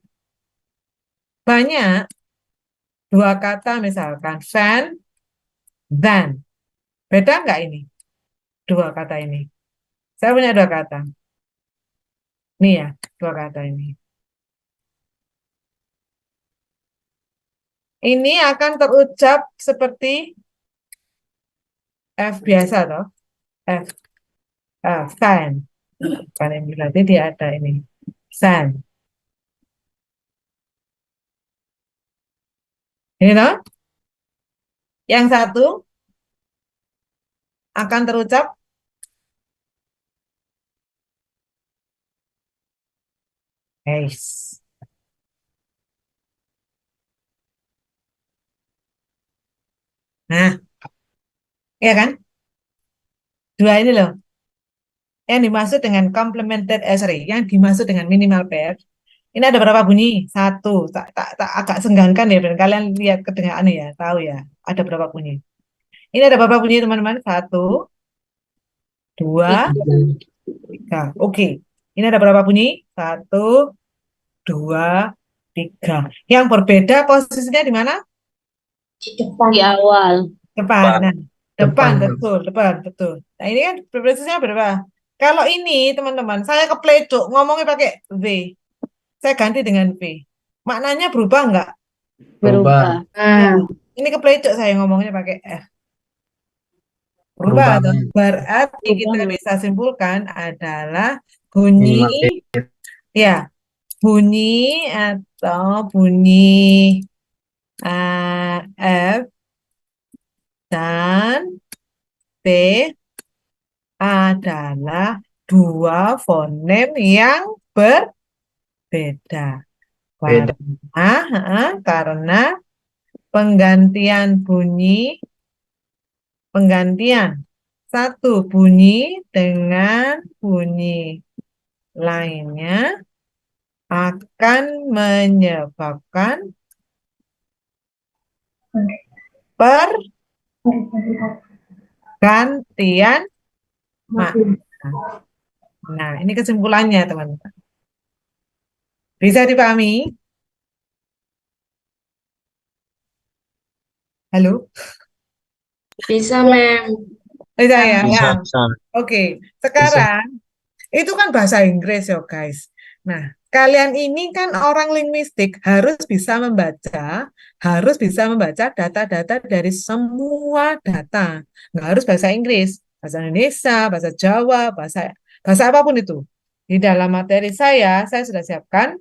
Speaker 1: banyak. Dua kata misalkan van, dan. Beda nggak ini? Dua kata ini. Saya punya dua kata. Nih ya, dua kata ini. Ini akan terucap seperti F biasa toh. F, fan. Kan ini berarti dia ada ini. Fan. Ini toh. Yang satu akan terucap Ace. Nah, ya kan? Dua ini loh. Yang dimaksud dengan complemented, sorry, yang dimaksud dengan minimal pair. Ini ada berapa bunyi? Satu. Tak agak senggankan ya, dan kalian lihat kedengaran ya, tahu ya. Ada berapa bunyi? Ini ada berapa bunyi teman-teman? Satu, dua, tiga. Oke. Ini ada berapa bunyi? Satu, dua, tiga. Yang berbeda posisinya di mana?
Speaker 2: Di awal.
Speaker 1: Depan. Nah, depan,
Speaker 3: Depan.
Speaker 1: betul, depan, betul. Nah, ini kan posisinya berapa? Kalau ini, teman-teman, saya kepleduk ngomongnya pakai V. Saya ganti dengan V. Maknanya berubah nggak?
Speaker 2: Berubah.
Speaker 1: Nah, ini kepleduk saya ngomongnya pakai F. Berubah
Speaker 3: Berubah.
Speaker 1: atau berarti kita
Speaker 2: Berubah.
Speaker 1: bisa simpulkan adalah bunyi,
Speaker 3: Minimal pair.
Speaker 1: ya, bunyi atau bunyi F dan P adalah dua fonem yang berbeda.
Speaker 3: Beda.
Speaker 1: Karena penggantian satu bunyi dengan bunyi lainnya akan menyebabkan pergantian makna. Nah, ini kesimpulannya, teman-teman. Bisa dipahami? Halo?
Speaker 2: Bisa, Mem.
Speaker 1: Bisa ya?
Speaker 3: Bisa.
Speaker 1: Ya.
Speaker 3: Bisa.
Speaker 1: Oke.
Speaker 3: Bisa.
Speaker 1: Sekarang, itu kan bahasa Inggris ya, guys. Nah, kalian ini kan orang linguistik harus bisa membaca data-data dari semua data. Nggak harus bahasa Inggris, bahasa Indonesia, bahasa Jawa, bahasa apapun itu. Di dalam materi saya sudah siapkan.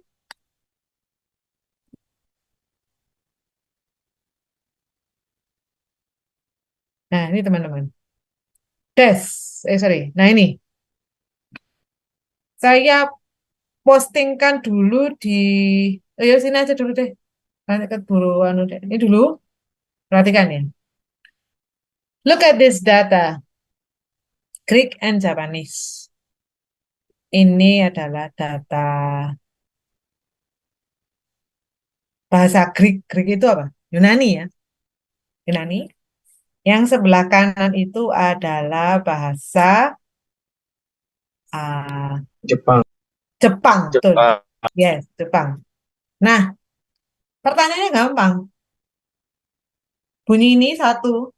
Speaker 1: Nah, ini teman-teman. Sorry. Nah, ini. Saya postingkan dulu di, ya sini aja dulu deh. Nanti keburu anu deh. Ini dulu, perhatikan ya. Look at this data, Greek and Japanese. Ini adalah data bahasa Greek. Greek itu apa? Yunani ya. Yunani. Yang sebelah kanan itu adalah bahasa
Speaker 3: Jepang.
Speaker 1: Jepang. Betul.
Speaker 3: Jepang.
Speaker 1: Yes, Jepang. Nah, pertanyaannya gampang. Bunyi ini satu,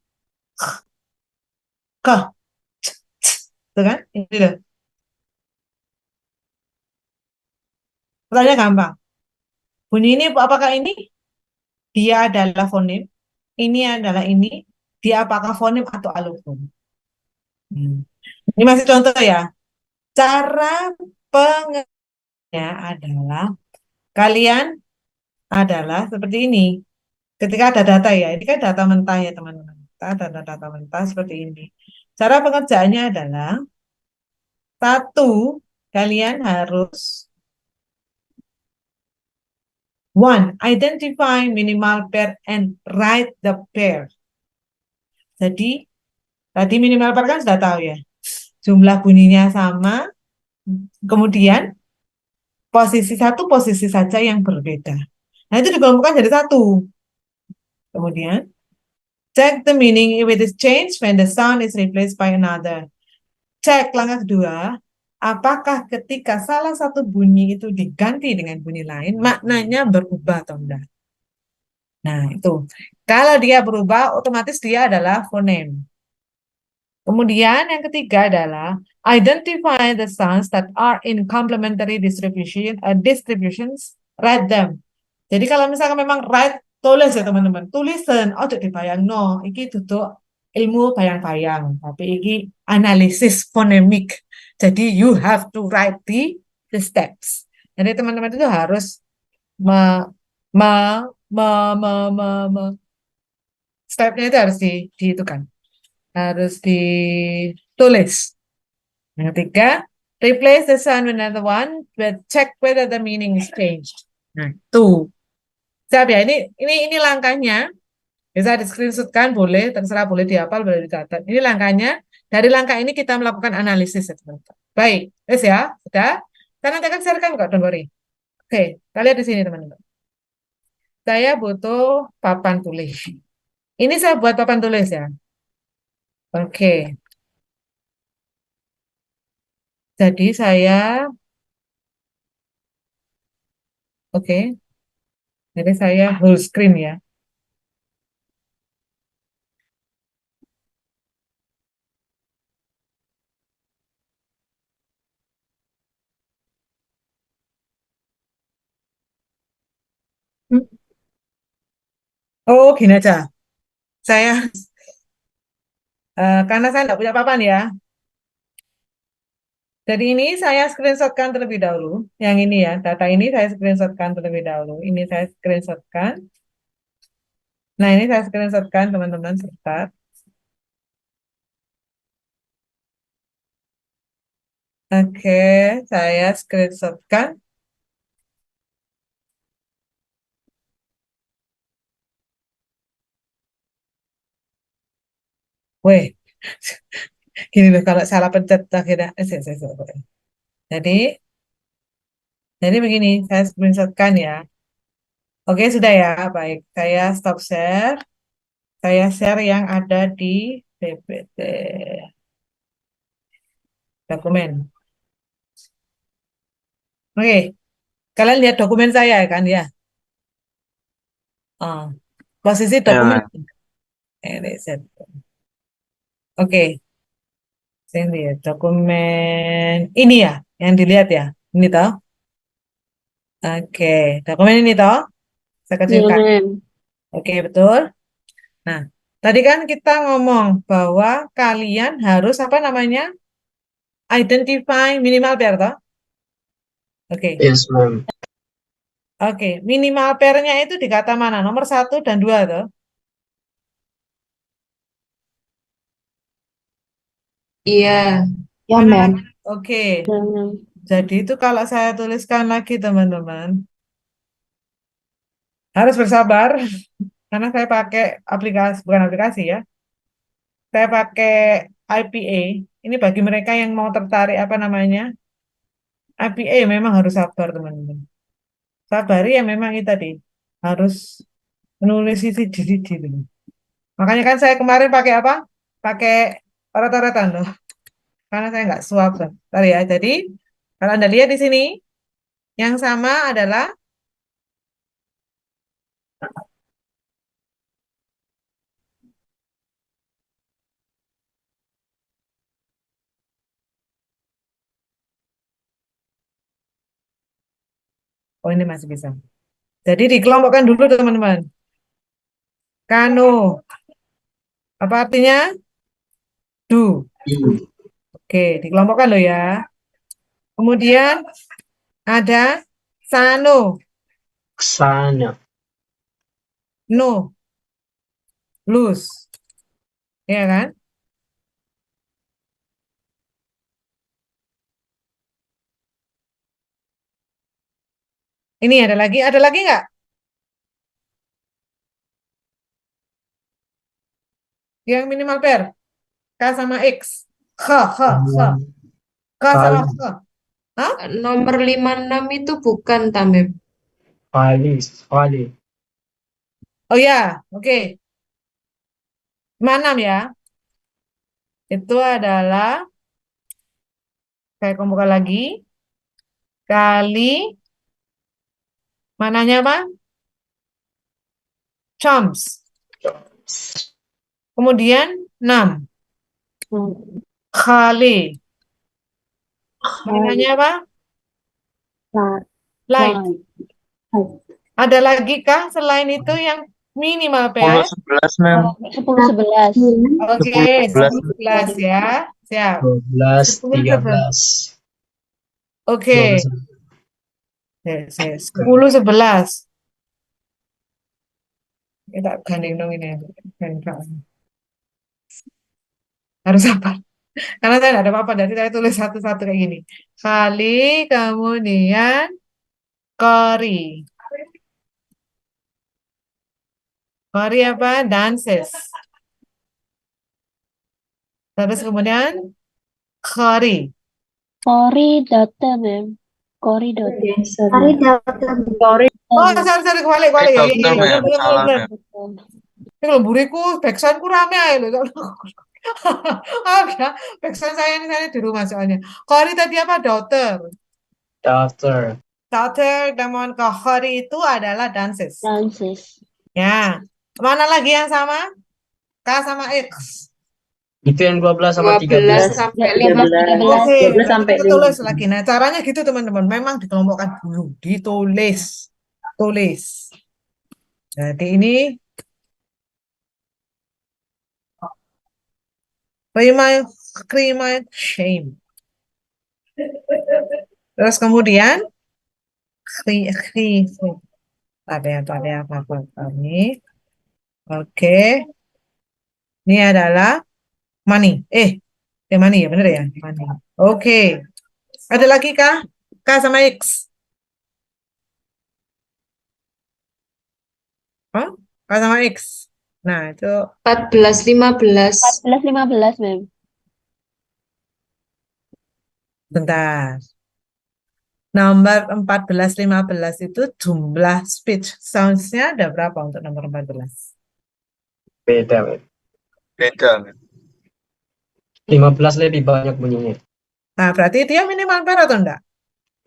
Speaker 1: ke, tuh kan? Ini loh. Pertanyaannya gampang. Bunyi ini apakah ini? Dia adalah fonem. Ini adalah ini. Dia apakah fonem atau alofon? Ini masih contoh ya. Cara pengertiannya adalah kalian adalah seperti ini. Ketika ada data ya, ini kan data mentah ya teman-teman. Kita ada data mentah seperti ini. Cara pengerjaannya adalah satu, kalian harus identify minimal pair and write the pair. Jadi tadi minimal pair kan sudah tahu ya. Jumlah bunyinya sama, Kemudian posisi satu posisi saja yang berbeda. Nah, itu dikelompokkan jadi satu. Kemudian, check the meaning if it is changed when the sound is replaced by another. Cek langkah kedua, apakah ketika salah satu bunyi itu diganti dengan bunyi lain, maknanya berubah atau enggak. Nah, itu. Kalau dia berubah, otomatis dia adalah fonem. Kemudian yang ketiga adalah identify the sounds that are in complementary distributions, write them. Jadi kalau misalkan memang write, tulis ya teman-teman, tulisan, oh dibayang no, iki duduk ilmu bayang-bayang, tapi iki analisis fonemik. Jadi you have to write the steps. Jadi teman-teman itu harus me, me, me, me, me, me, stepnya itu harus dihitungkan, harus ditulis. Yang ketiga, replace the sound with another one, but check whether the meaning is changed. Nah, tuh. Siap ya, ini langkahnya. Bisa di-screenshotkan, boleh, terserah, boleh dihafal, boleh dicatat. Ini langkahnya. Dari langkah ini kita melakukan analisis ya, teman-teman. Baik, wes ya, sudah. Saya nanti akan sharekan kok, don't worry. Oke, kita lihat di sini teman-teman. Saya butuh papan tulis. Ini saya buat papan tulis ya. Oke. Jadi oke. Jadi saya whole screen ya. Hmm. Oh, gini aja. Saya, karena saya nggak punya papan ya. Jadi ini saya screenshotkan terlebih dahulu. Yang ini ya, data ini saya screenshotkan terlebih dahulu. Ini saya screenshotkan. Nah, ini saya screenshotkan teman-teman sebentar. Oke, saya screenshotkan. Weh, gini loh kalau salah pencet akhirnya. Jadi, jadi begini, saya screenshotkan ya. Oke, sudah ya. Baik, saya stop share. Saya share yang ada di PPT dokumen. Oke, kalian lihat dokumen saya kan ya? Oh, posisi dokumen.
Speaker 3: Ya,
Speaker 1: Ini oke, sini ya, dokumen ini ya, yang dilihat ya. Ini toh. Oke, dokumen ini toh. Saya
Speaker 2: Iya,
Speaker 1: kecilkan.
Speaker 2: Mem.
Speaker 1: Oke, betul. Nah, tadi kan kita ngomong bahwa kalian harus apa namanya? Identify minimal pair toh. Oke.
Speaker 3: yes, ma'am.
Speaker 1: Oke, minimal pairnya itu di kata mana? Nomor satu dan dua toh.
Speaker 2: Iya. Ya,
Speaker 1: Mana
Speaker 2: Mem.
Speaker 1: lagi? Oke,
Speaker 2: Ya, Mem.
Speaker 1: jadi itu kalau saya tuliskan lagi teman-teman, harus bersabar karena saya pakai aplikasi, bukan aplikasi ya, saya pakai IPA. Ini bagi mereka yang mau tertarik apa namanya, IPA memang harus sabar teman-teman. Sabar ya memang itu tadi, harus menulis isi diri dulu. Makanya kan saya kemarin pakai apa? Pakai orat-oratan loh, karena saya nggak suap. Bentar ya, jadi kalau Anda lihat di sini, yang sama adalah, oh ini masih bisa. Jadi dikelompokkan dulu teman-teman. Kano, apa artinya? Do.
Speaker 3: I,
Speaker 1: Oke, dikelompokkan loh ya. Kemudian ada Sano,
Speaker 3: sana,
Speaker 1: No, Lose. Ya kan? Ini ada lagi nggak? Yang minimal pair. K sama X. K
Speaker 3: um,
Speaker 1: sama
Speaker 3: kali,
Speaker 1: K. Hah?
Speaker 2: Nomor 56 itu bukan Tamim.
Speaker 3: Khali.
Speaker 1: Oh ya, oke. 56 ya. Itu adalah, saya kumpulkan lagi, kali, mananya apa? Chomps. Kemudian 6. Kali. Mananya apa? Light. Ada lagi kah selain itu yang minimal
Speaker 4: 10
Speaker 1: pair?
Speaker 4: 11 mem.
Speaker 5: 10-11.
Speaker 1: Oke,
Speaker 4: 10 11
Speaker 1: 10, 11 ya. Siap.
Speaker 3: 12,
Speaker 1: 10, 11.
Speaker 3: 13.
Speaker 1: Oke.
Speaker 3: 12.
Speaker 1: Yes, yes. 10, 11. Kita gandeng dong ini. Gandeng. Harus apa? Karena saya tidak ada apa-apa, jadi saya tulis satu-satu kayak gini. Kali, kemudian kori. Kori apa? Dances. Terus kemudian kori.
Speaker 5: Koridata, Mem. Koridata.
Speaker 1: Kori. Oh, sorry, kebalik, kebalik ya. Iya,
Speaker 4: Dokter
Speaker 1: iya,
Speaker 4: mem,
Speaker 1: benar,
Speaker 4: salah
Speaker 1: benar.
Speaker 4: mem.
Speaker 1: Ini kalau buriku, backsoundku rame aja loh. Oh ya, backsound saya di rumah soalnya. Kori tadi apa? Daughter.
Speaker 3: Daughter.
Speaker 1: Daughter, namun kori itu adalah dances.
Speaker 5: Dances.
Speaker 1: Ya, mana lagi yang sama? K sama X.
Speaker 3: Itu yang 12 sama
Speaker 2: 12
Speaker 3: 13.
Speaker 2: sampai
Speaker 5: 13.
Speaker 2: 15.
Speaker 1: Oke,
Speaker 5: 12
Speaker 1: berarti
Speaker 5: sampai
Speaker 1: kita tulis lagi. Nah, caranya gitu teman-teman. Memang dikelompokkan dulu, ditulis, tulis. Jadi ini crime, shame. Terus kemudian ada apa ini? Oke, ini adalah money. Money ya bener ya, money. Oke, ada lagi kah? K sama X. Oh, K sama X. Nah, itu
Speaker 2: 14, 15.
Speaker 5: 14-15, Mem.
Speaker 1: bentar. Nomor 14, 15 itu jumlah speech sounds-nya ada berapa untuk nomor 14?
Speaker 3: Beda, Mem.
Speaker 4: Beda mem.
Speaker 3: 15 lebih banyak bunyinya.
Speaker 1: Nah, berarti dia minimal pair atau enggak?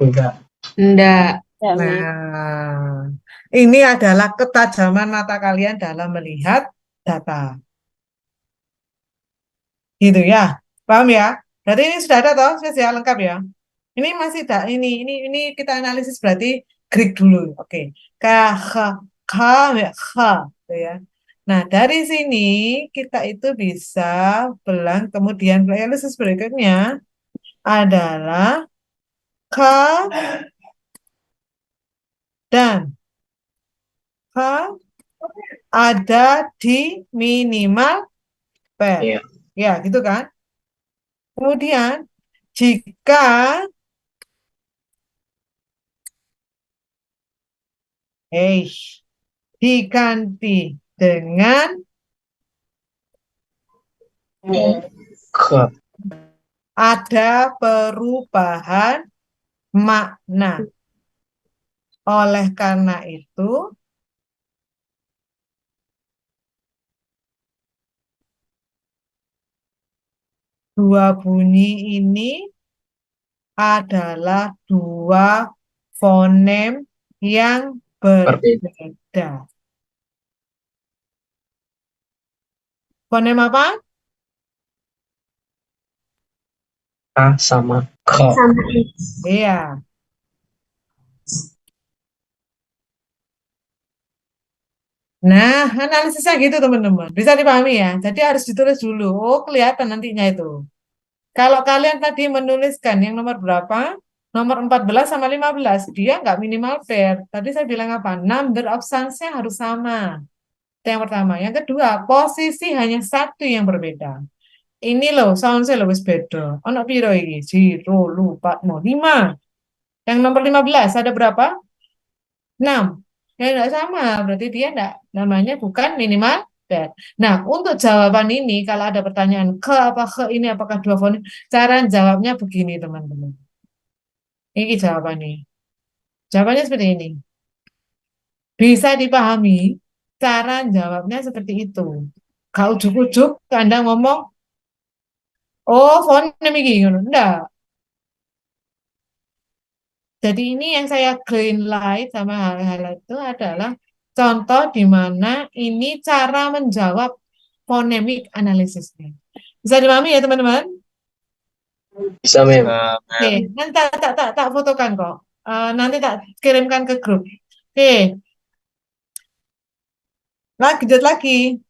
Speaker 3: Enggak.
Speaker 2: Enggak.
Speaker 5: Ya, Mem.
Speaker 1: Nah, ini adalah ketajaman mata kalian dalam melihat data. Gitu ya. Paham ya? Berarti ini sudah ada toh, sudah lengkap ya. Ini masih ini kita analisis berarti Greek dulu. Oke. K, H, K, H, gitu ya. Nah, dari sini kita itu bisa belang, kemudian analisis berikutnya adalah K dan H ada di minimal pair.
Speaker 3: Iya.
Speaker 1: Ya, gitu kan? Kemudian jika diganti dengan
Speaker 3: Ke.
Speaker 1: ada perubahan makna. Oleh karena itu, dua bunyi ini adalah dua fonem yang berbeda. Fonem apa?
Speaker 3: A sama K.
Speaker 1: Iya. Nah, analisisnya gitu teman-teman. Bisa dipahami ya. Jadi harus ditulis dulu. Oh, kelihatan nantinya itu. Kalau kalian tadi menuliskan yang nomor berapa? Nomor 14 sama 15. Dia nggak minimal pair. Tadi saya bilang apa? Number of sons-nya harus sama. Itu yang pertama. Yang kedua, posisi hanya satu yang berbeda. Ini loh, sound-nya loh wis beda. Ono piro iki? 0, lupa, 5. Yang nomor 15 ada berapa? 6. Ya enggak sama, berarti dia enggak namanya bukan minimal pair. Nah, untuk jawaban ini kalau ada pertanyaan ke apa ke ini apakah dua fonem, cara jawabnya begini teman-teman. Ini jawabannya. Jawabannya seperti ini. Bisa dipahami cara jawabnya seperti itu. Kau ujuk-ujuk, Anda ngomong, oh, fonem iki ngono. Enggak. Jadi ini yang saya green light sama hal-hal itu adalah contoh di mana ini cara menjawab phonemic analisisnya. Bisa dipahami ya teman-teman?
Speaker 3: Bisa, Mem.
Speaker 1: Oke,
Speaker 4: Mem.
Speaker 1: nanti tak fotokan kok. Nanti tak kirimkan ke grup. Oke, lanjut lagi.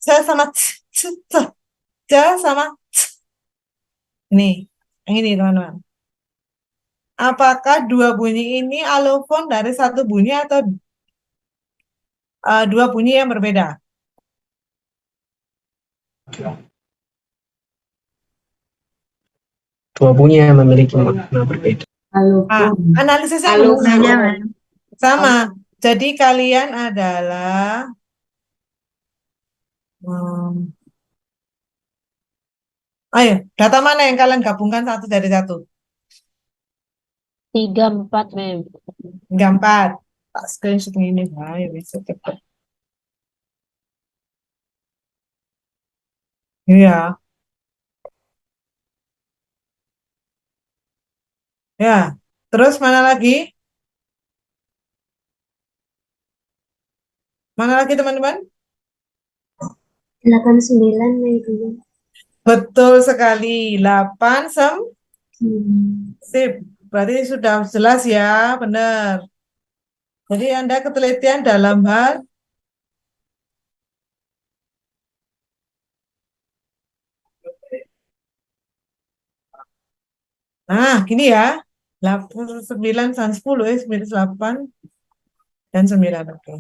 Speaker 1: Saya sama ja sama ini. Yang ini teman-teman. Apakah dua bunyi ini alofon dari satu bunyi atau dua bunyi yang berbeda?
Speaker 3: Dua bunyi yang memiliki makna berbeda.
Speaker 1: Analisisnya
Speaker 2: Alofon.
Speaker 1: benar. Sama. Jadi kalian adalah ayo, data mana yang kalian gabungkan satu dari satu?
Speaker 5: 3, 4, Mem.
Speaker 1: Enggak empat. Tak screenshot ini, ayo bisa cepet. Iya, ya. Terus mana lagi? Mana lagi teman-teman?
Speaker 6: 89 Mei.
Speaker 1: Betul sekali. 8 sip. Berarti sudah jelas ya, benar. Jadi Anda ketelitian dalam hal gini ya. 9 dan 10 ya, 8 dan 9. Oke.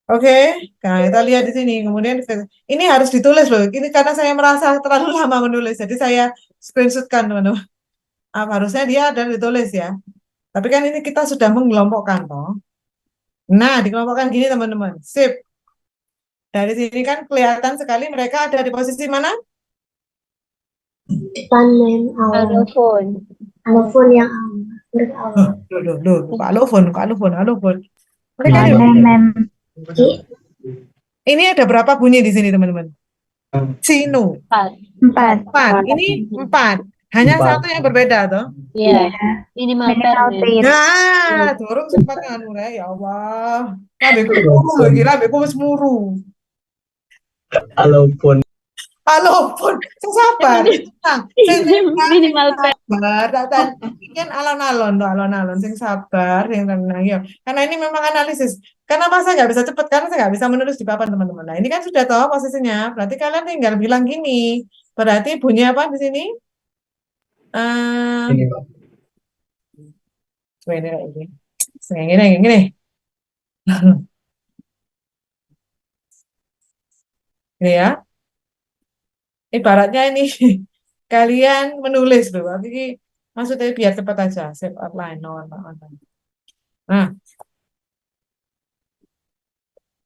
Speaker 1: Oke, nah kita lihat di sini. Kemudian ini harus ditulis loh. Ini karena saya merasa terlalu lama menulis, jadi saya screenshotkan teman-teman. Harusnya dia ada ditulis ya. Tapi kan ini kita sudah mengelompokkan toh. Nah, dikelompokkan gini teman-teman. Sip. Dari sini kan kelihatan sekali mereka ada di posisi mana?
Speaker 6: Depan Mem, awal.
Speaker 5: Alofon.
Speaker 6: Alofon yang awal.
Speaker 1: Loh, Pak Alofon. Mereka di
Speaker 6: Mem.
Speaker 1: ini ada berapa bunyi di sini teman-teman? Sinu.
Speaker 5: 4.
Speaker 1: 4. Ini 4. Hanya
Speaker 3: Empat.
Speaker 1: satu yang berbeda toh.
Speaker 5: Iya. Ini mater, Mem.
Speaker 1: Nah, turun sempat nganu ya Allah. Lambeku muru lho iki, lambeku wis muru.
Speaker 3: Alofon.
Speaker 1: Alofon, sing sabar. Nah, sing
Speaker 5: Minimal pen.
Speaker 1: sabar, tak kan alon-alon toh, alon-alon sing sabar, sing tenang ya. Karena ini memang analisis. Kenapa saya nggak bisa cepat? Karena saya nggak bisa menulis di papan teman-teman. Nah, ini kan sudah tahu posisinya. Berarti kalian tinggal bilang gini. Berarti bunyi apa di sini? Eh,
Speaker 3: Ini, Pak.
Speaker 1: ini. Yang ini. Ini ya. Ibaratnya ini kalian menulis loh. Tapi maksudnya biar cepat aja. Save outline. Nah,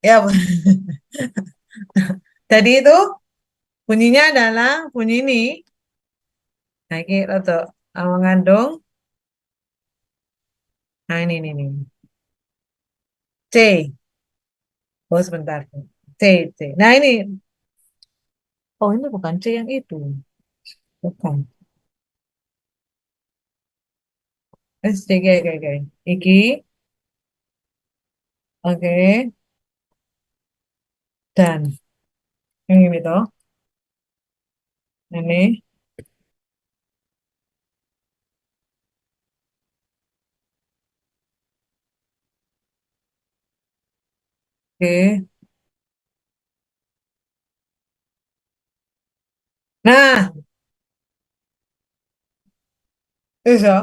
Speaker 1: ya. Jadi itu bunyinya adalah bunyi ini. Nah, ini untuk mengandung. Nah, ini. C. Oh, sebentar. C. Nah, ini. Oh, ini bukan C yang itu. Bukan. Oke. Iki. Oke. Dan. Yang ini toh. Ini. Oke. Nah, itu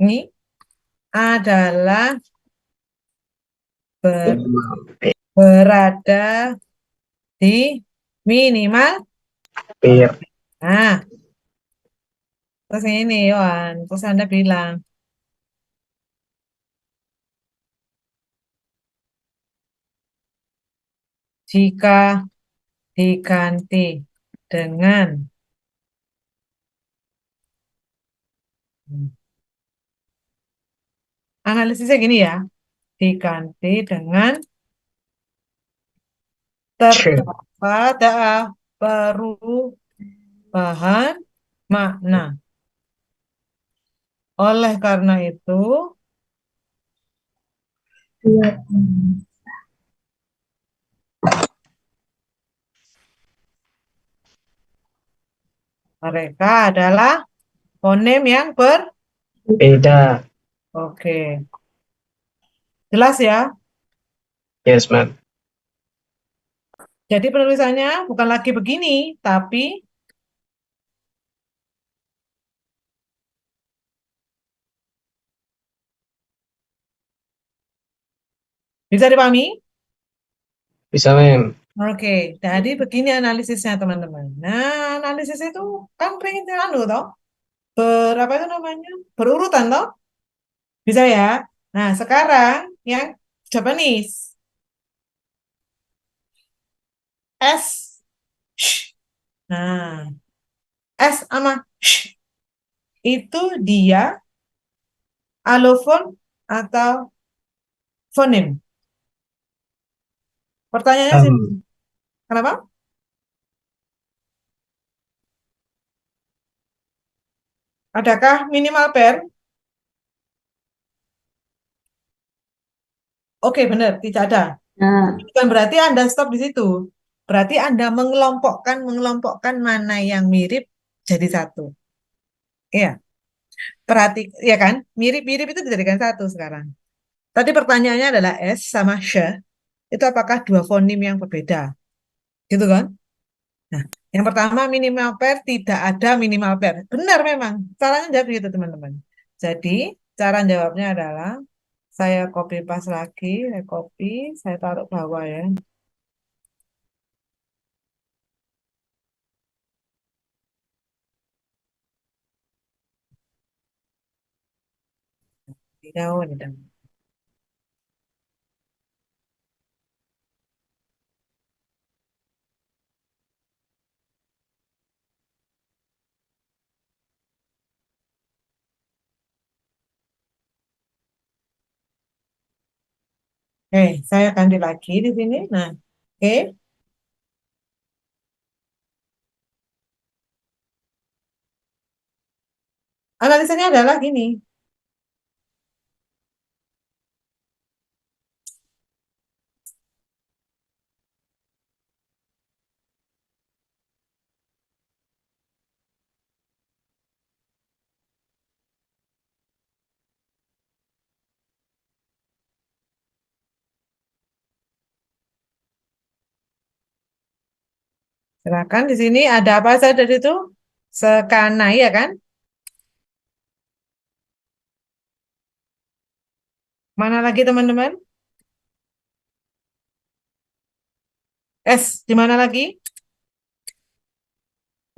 Speaker 1: ini adalah ber-
Speaker 3: Minimal P.
Speaker 1: berada di minimal.
Speaker 3: Per.
Speaker 1: Nah, terus ini, Wan. Terus Anda bilang, jika diganti dengan analisisnya gini ya, diganti dengan
Speaker 3: C.
Speaker 1: terdapat perubahan makna. Oleh karena itu,
Speaker 6: Dua.
Speaker 1: mereka adalah fonem yang
Speaker 3: Beda.
Speaker 1: Oke. Jelas ya?
Speaker 3: Yes, ma'am.
Speaker 1: Jadi penulisannya bukan lagi begini, tapi bisa dipahami?
Speaker 3: Bisa, ma'am.
Speaker 1: Oke, jadi begini analisisnya teman-teman. Nah, analisis itu kan pengen anu toh, berapa itu namanya? Berurutan toh? Bisa ya? Nah, sekarang yang Japanese. S. Sh. Nah, S sama sh itu dia alofon atau fonem. Pertanyaannya sih, kenapa? Adakah minimal pair? Oke, benar, tidak ada.
Speaker 5: Nah,
Speaker 1: Bukan berarti Anda stop di situ. Berarti Anda mengelompokkan mana yang mirip jadi satu. Iya, ya kan? Mirip-mirip itu dijadikan satu sekarang. Tadi pertanyaannya adalah S sama sh, itu apakah dua fonim yang berbeda? Gitu kan? Nah, yang pertama minimal pair, tidak ada minimal pair. Benar memang. Caranya jawab gitu, teman-teman. Jadi, cara jawabnya adalah saya copy paste lagi, saya copy, saya taruh bawah ya. Tidak. Saya ganti lagi di sini. Nah, oke. Analisanya adalah gini. Silakan di sini ada apa saja dari itu? Sekana ya kan? Mana lagi teman-teman? S di mana lagi?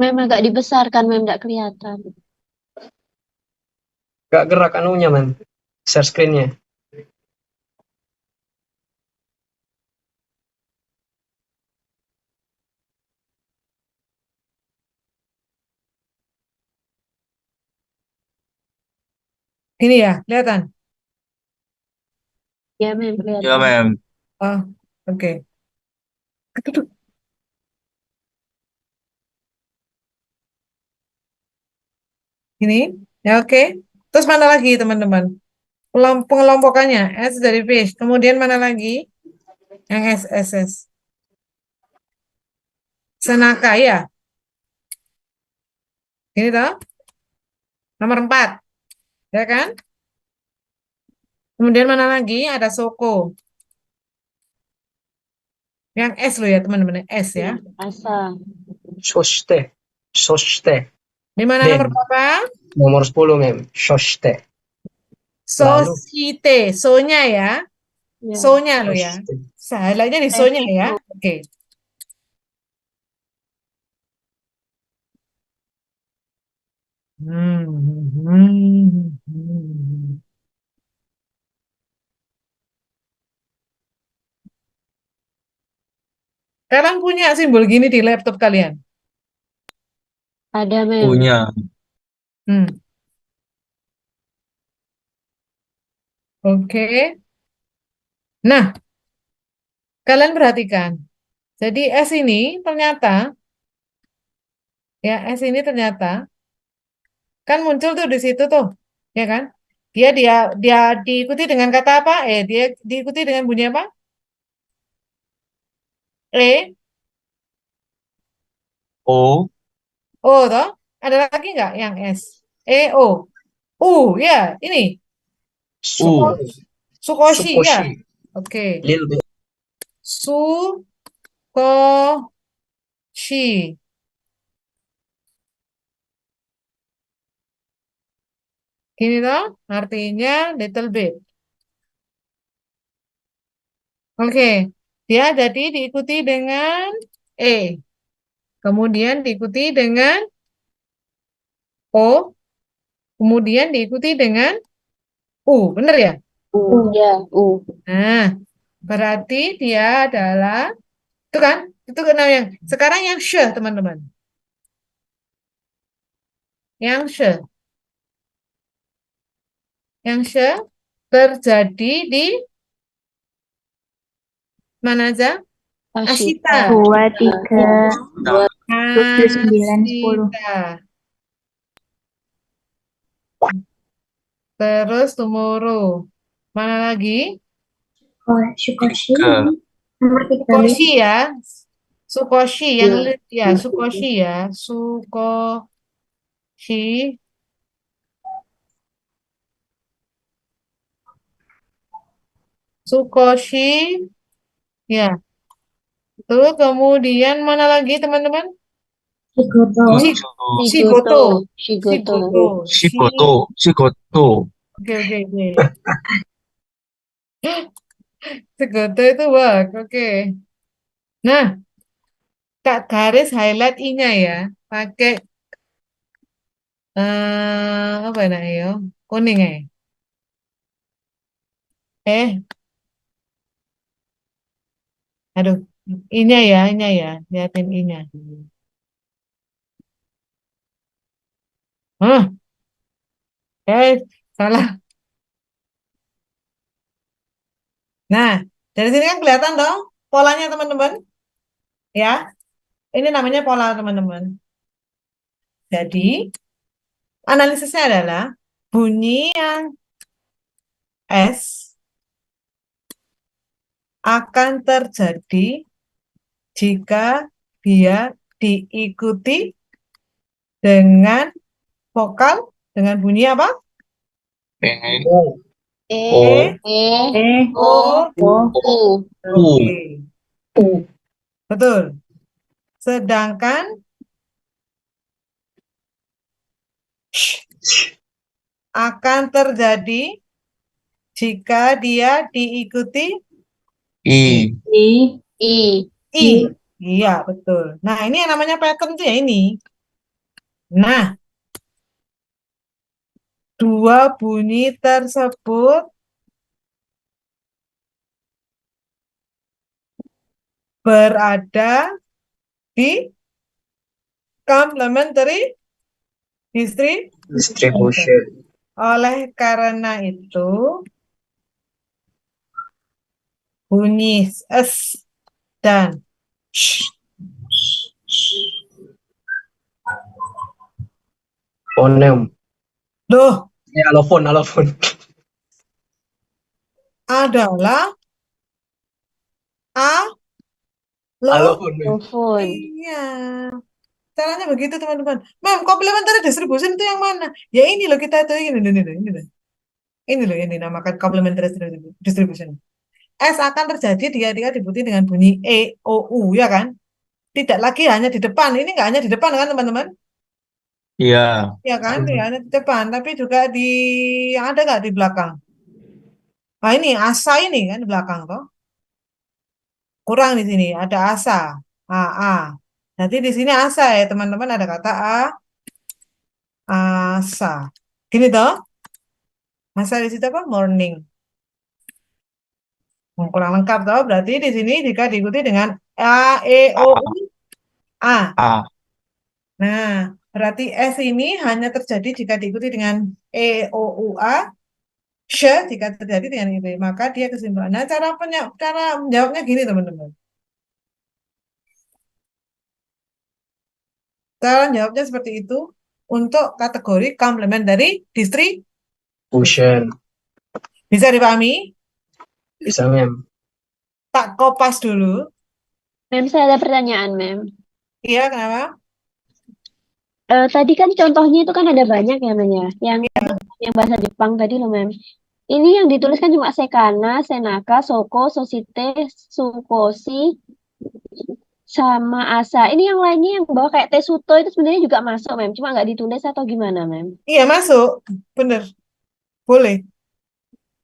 Speaker 5: memang agak dibesarkan, memang nggak kelihatan.
Speaker 3: Gak gerak anunya, ma'am. Share screen-nya.
Speaker 1: Ini ya, kelihatan.
Speaker 5: Ya, memang
Speaker 4: Ya,
Speaker 5: kelihatan.
Speaker 4: ma'am.
Speaker 1: Oh, oke. Ini, ya oke. Terus mana lagi teman-teman? Pengelompokannya S dari fish. Kemudian mana lagi? Yang S. Senaka ya. Ini toh, nomor 4. Ya kan? Kemudian mana lagi? Ada Soko. Yang S loh ya teman-teman, S ya.
Speaker 5: Asa.
Speaker 3: Soste. Soste.
Speaker 1: Di mana
Speaker 3: Den.
Speaker 1: nomor berapa?
Speaker 3: Nomor 10, ma'am. Soste. Lalu.
Speaker 1: Sosite, sonya ya.
Speaker 5: Ya.
Speaker 1: So-nya lo ya.
Speaker 3: 소시대.
Speaker 1: Highlightnya di so-nya ya. Oke. Kalian punya simbol gini di laptop kalian?
Speaker 5: Ada, Mem.
Speaker 4: Punya.
Speaker 1: Hmm. Oke. Nah, kalian perhatikan. Jadi S ini ternyata, ya S ini ternyata kan muncul tuh di situ tuh, ya kan? Dia dia dia diikuti dengan kata apa? Dia diikuti dengan bunyi apa? E,
Speaker 4: O.
Speaker 1: O toh? Ada lagi nggak yang S? O. Ya, ini Suko,
Speaker 3: 수,
Speaker 1: Sukoshi ya.
Speaker 3: 수코시.
Speaker 1: Oke.
Speaker 3: little bit.
Speaker 1: Sukoshi. Gini toh, artinya little bit. Oke. Dia jadi diikuti dengan E. Kemudian diikuti dengan O. Kemudian diikuti dengan bener ya?
Speaker 5: Ya,
Speaker 1: Nah, berarti dia adalah, itu kan? Itu kan yang, sekarang yang she, teman-teman. Yang she. Yang she terjadi di mana aja? Ashita.
Speaker 5: Ashita.
Speaker 6: 2, 3,
Speaker 5: Dua.
Speaker 6: 29, 10.
Speaker 1: Ashita. Terus tomorrow. Mana lagi?
Speaker 6: Oh, Sukoshi.
Speaker 4: Tiga.
Speaker 6: Nomor 3 nih.
Speaker 1: Sukoshi ya. Sukoshi yang
Speaker 5: Ya.
Speaker 1: ya, Sukoshi ya. Sukoshi. Sukoshi. Ya. Terus kemudian mana lagi teman-teman?
Speaker 6: Shigoto.
Speaker 1: Shi-
Speaker 4: Tujuh.
Speaker 1: Shigoto.
Speaker 5: Shigoto.
Speaker 1: Shigoto.
Speaker 4: Shigoto.
Speaker 1: Oke, oke, oke. Shigoto itu work. Oke. Nah, Kak garis highlight I-nya ya. Pakai apa nah yo? Kuning ya. Eh, aduh. I-nya ya, I-nya ya. Lihatin I-nya. Hah, salah. Nah, dari sini kan kelihatan dong polanya teman-teman. Ya, ini namanya pola teman-teman. Jadi, analisisnya adalah bunyi yang S akan terjadi jika dia diikuti dengan vokal dengan bunyi apa?
Speaker 4: E.
Speaker 3: 오,
Speaker 5: E.
Speaker 4: O.
Speaker 1: O.
Speaker 5: U.
Speaker 1: Oke,
Speaker 3: 오,
Speaker 1: betul. Sedangkan sh akan terjadi jika dia diikuti
Speaker 4: I.
Speaker 5: I.
Speaker 1: I. Iya, betul. Nah, ini yang namanya pattern tuh ya ini. Nah, dua bunyi tersebut berada di complementary distribution.
Speaker 3: distribution.
Speaker 1: Oleh karena itu, bunyi S dan sh
Speaker 3: Fonem.
Speaker 1: loh
Speaker 3: alofon, alofon.
Speaker 1: adalah A lo
Speaker 3: Alofon, Mem.
Speaker 5: Telepon.
Speaker 1: iya. Caranya begitu teman-teman. Mem, complementary distribution itu yang mana? Ya ini loh kita itu ini loh. Ini loh yang dinamakan complementary distribution. S akan terjadi dia diikuti dengan bunyi U, ya kan? Tidak lagi hanya di depan. Ini nggak hanya di depan kan teman-teman?
Speaker 4: Iya.
Speaker 1: Ya kan? Tidak hanya di depan, tapi juga ada nggak di belakang? Nah ini asa ini kan di belakang toh. Kurang di sini ada asa. A. Nanti di sini asa ya teman-teman ada kata asa. Gini toh. Asa di situ apa? Morning. Kurang lengkap toh. Berarti di sini jika diikuti dengan A, E, O, U, A.
Speaker 4: A.
Speaker 1: Nah, berarti S ini hanya terjadi jika diikuti dengan E, O, U, A. Sh jika terjadi dengan itu. Maka dia kesimpulan. Nah, cara menjawabnya gini teman-teman. Cara jawabnya seperti itu untuk kategori komplementari distribusi.
Speaker 3: Fusion.
Speaker 1: Bisa dipahami?
Speaker 3: Bisa, Mem.
Speaker 1: Tak kopas dulu.
Speaker 5: Mem, saya ada pertanyaan, Mem.
Speaker 1: Iya, kenapa?
Speaker 5: Tadi kan contohnya itu kan ada banyak ya, Mem ya. Yang bahasa Jepang tadi loh, Mem. Ini yang dituliskan cuma sekana, senaka, soko, sosite, sukoshi, sama asa. Ini yang lainnya yang bawa kayak tesuto itu sebenarnya juga masuk, Mem. Cuma nggak ditulis atau gimana, Mem?
Speaker 1: Iya, masuk. Bener. Boleh.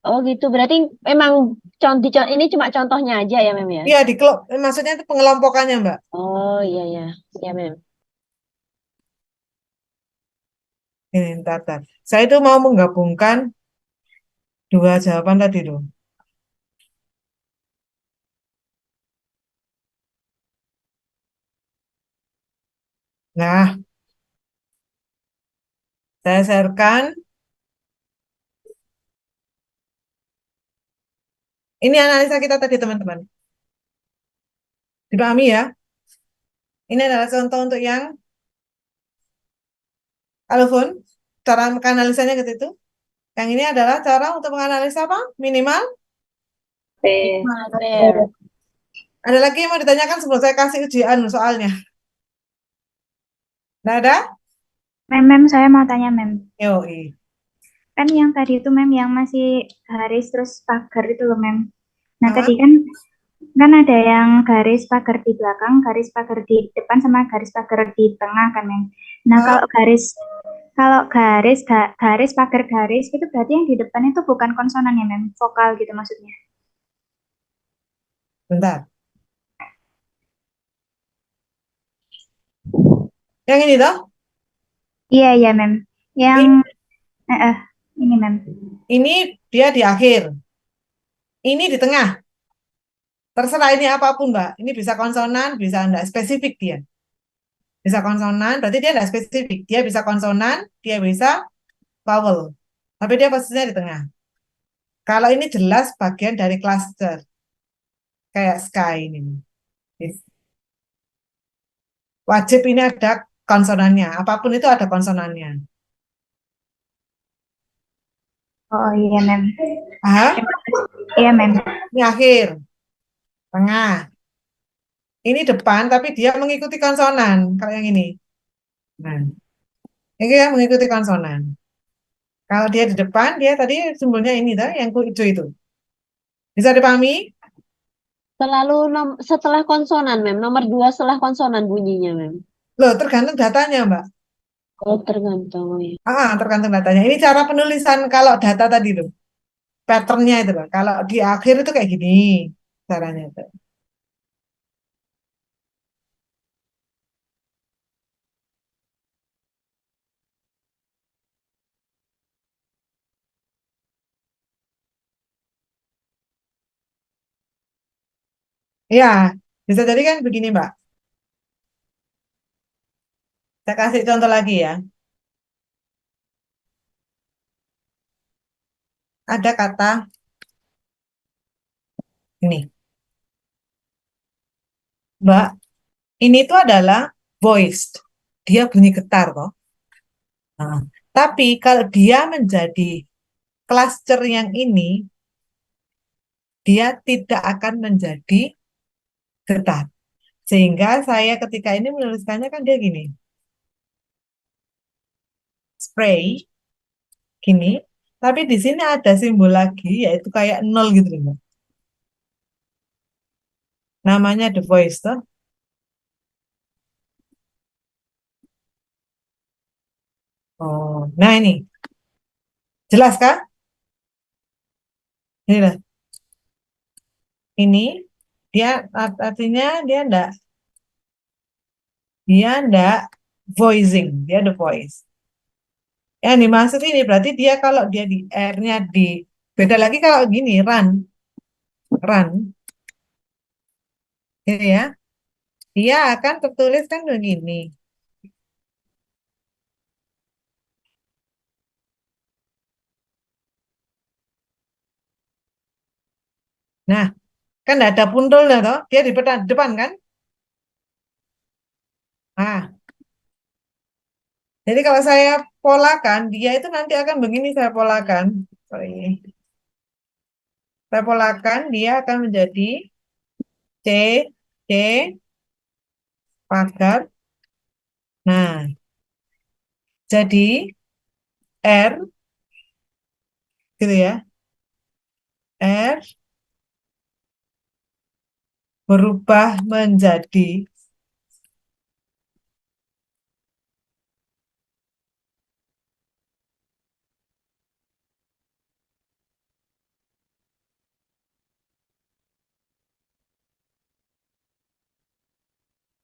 Speaker 5: Oh gitu, berarti emang ini cuma contohnya aja ya, Mem ya?
Speaker 1: Iya, maksudnya itu pengelompokannya, Mbak.
Speaker 5: Oh iya ya, ya Mem.
Speaker 1: Ini, ntar. Saya itu mau menggabungkan dua jawaban tadi loh. Nah, saya sharekan. Ini analisa kita tadi, teman-teman. Dipahami ya? Ini adalah contoh untuk yang alofon. Cara menganalisanya ke situ. Yang ini adalah cara untuk menganalisa apa? Minimal.
Speaker 5: Fair.
Speaker 1: Ada lagi yang mau ditanyakan sebelum saya kasih ujian soalnya? Nah, ada?
Speaker 6: Mem, saya mau tanya, Mem.
Speaker 1: Yoi.
Speaker 6: Kan yang tadi itu, Mem, yang masih garis terus pagar itu loh, Mem. Nah,
Speaker 1: Ah,
Speaker 6: tadi kan ada yang garis pagar di belakang, garis pagar di depan, sama garis pagar di tengah kan, Mem. Nah,
Speaker 1: ah,
Speaker 6: garis pagar garis itu berarti yang di depan itu bukan konsonan ya, Mem, vokal gitu maksudnya.
Speaker 1: bentar. Yang ini toh?
Speaker 6: Iya, Mem. Yang
Speaker 1: Ini,
Speaker 6: ini, Mem.
Speaker 1: ini dia di akhir. Ini di tengah. Terserah ini apapun, Mbak. Ini bisa konsonan, bisa enggak spesifik dia. Bisa konsonan, berarti dia enggak spesifik. Dia bisa konsonan, dia bisa vowel. Tapi dia posisinya di tengah. Kalau ini jelas bagian dari cluster. Kayak sky ini. Wajib ini ada konsonannya. Apapun itu ada konsonannya.
Speaker 6: Oh iya, Mem.
Speaker 1: Ah,
Speaker 6: Iya, Mem.
Speaker 1: ini akhir, tengah. Ini depan, tapi dia mengikuti konsonan. Kalau yang ini. Nah, ini yang mengikuti konsonan. Kalau dia di depan, dia tadi simbolnya ini, yang hijau itu. Bisa dipahami?
Speaker 5: Setelah konsonan, Mem. Nomor 2 setelah konsonan bunyinya, Mem.
Speaker 1: Loh, tergantung datanya, Mbak.
Speaker 5: Oh, tergantung ya.
Speaker 1: Tergantung datanya. Ini cara penulisan kalau data tadi loh. Patternnya itu loh. Kalau di akhir itu kayak gini caranya itu. Ya, bisa jadi kan begini, Mbak. Saya kasih contoh lagi ya. Ada kata ini, Mbak. Ini itu adalah voiced. Dia bunyi getar kok. Nah, tapi kalau dia menjadi cluster yang ini, dia tidak akan menjadi getar. Sehingga saya ketika ini menuliskannya kan dia gini. Spray, gini. Tapi di sini ada simbol lagi, yaitu kayak nol gitu loh. Namanya The Voice, toh. Oh, nah ini. Jelas kah? Ini lah. Ini dia artinya dia enggak voicing, dia the voice. Yang dimaksud ini berarti dia kalau dia di R-nya di beda lagi kalau gini run ini ya. Dia akan tertulis kan begini. Nah, kan ada puntelnya toh, dia di depan kan? Nah, jadi kalau saya polakan, dia itu nanti akan begini saya polakan. Sorry. Saya polakan, dia akan menjadi C, C, pagar. Nah, jadi R, gitu ya. R berubah menjadi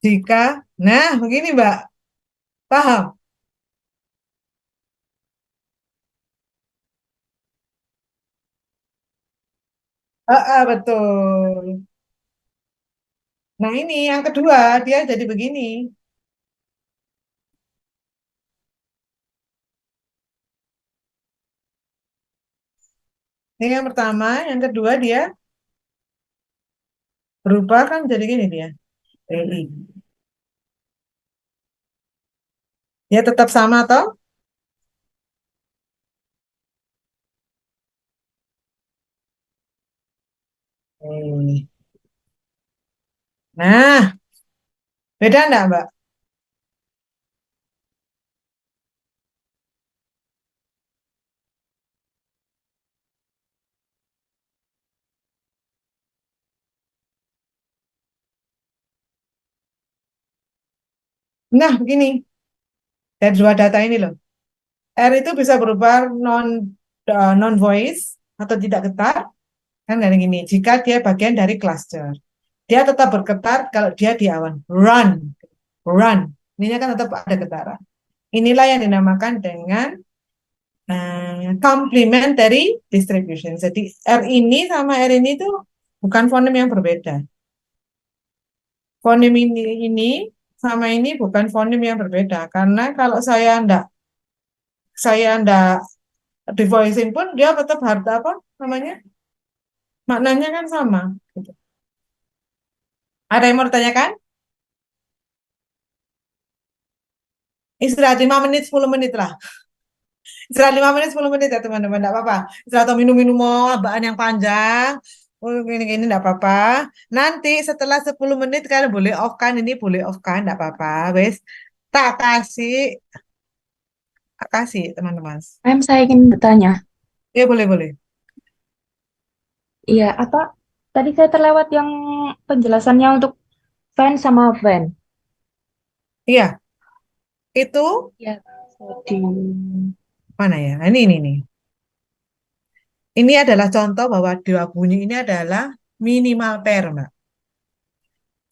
Speaker 1: jika, nah begini Mbak, paham? Betul. Nah ini yang kedua, dia jadi begini. Ini yang pertama, yang kedua dia berubah kan jadi gini dia. TI. Dia tetap sama toh? Hmm. Nah, beda enggak Mbak? Nah, begini. Dari dua data ini loh. R itu bisa berubah non voice atau tidak getar kan dari gini. Jika dia bagian dari cluster, dia tetap bergetar kalau dia di awan. Run. Ini kan tetap ada getaran. Inilah yang dinamakan dengan complementary distribution. Jadi R ini sama R ini tuh bukan fonem yang berbeda. Fonem ini sama ini bukan fonem yang berbeda karena kalau saya ndak di voicing pun dia tetap harta apa namanya maknanya kan sama. Gitu. Ada yang mau ditanyakan? Istirahat 5 menit 10 menit lah. Istirahat 5 menit 10 menit ya teman-teman, enggak apa-apa. Istirahat atau minum-minum mau apaan yang panjang. Oh, ini enggak apa-apa. Nanti setelah 10 menit kalian boleh off kan, ini boleh off kan, enggak apa-apa. Wes, tak kasih teman-teman.
Speaker 7: Mem, saya ingin bertanya.
Speaker 1: Ya boleh boleh.
Speaker 7: Iya, apa tadi saya terlewat yang penjelasannya untuk fan sama van.
Speaker 1: Iya, itu
Speaker 7: Ya, di
Speaker 1: mana ya? Ini nih. Ini adalah contoh bahwa dua bunyi ini adalah minimal pair, Mbak.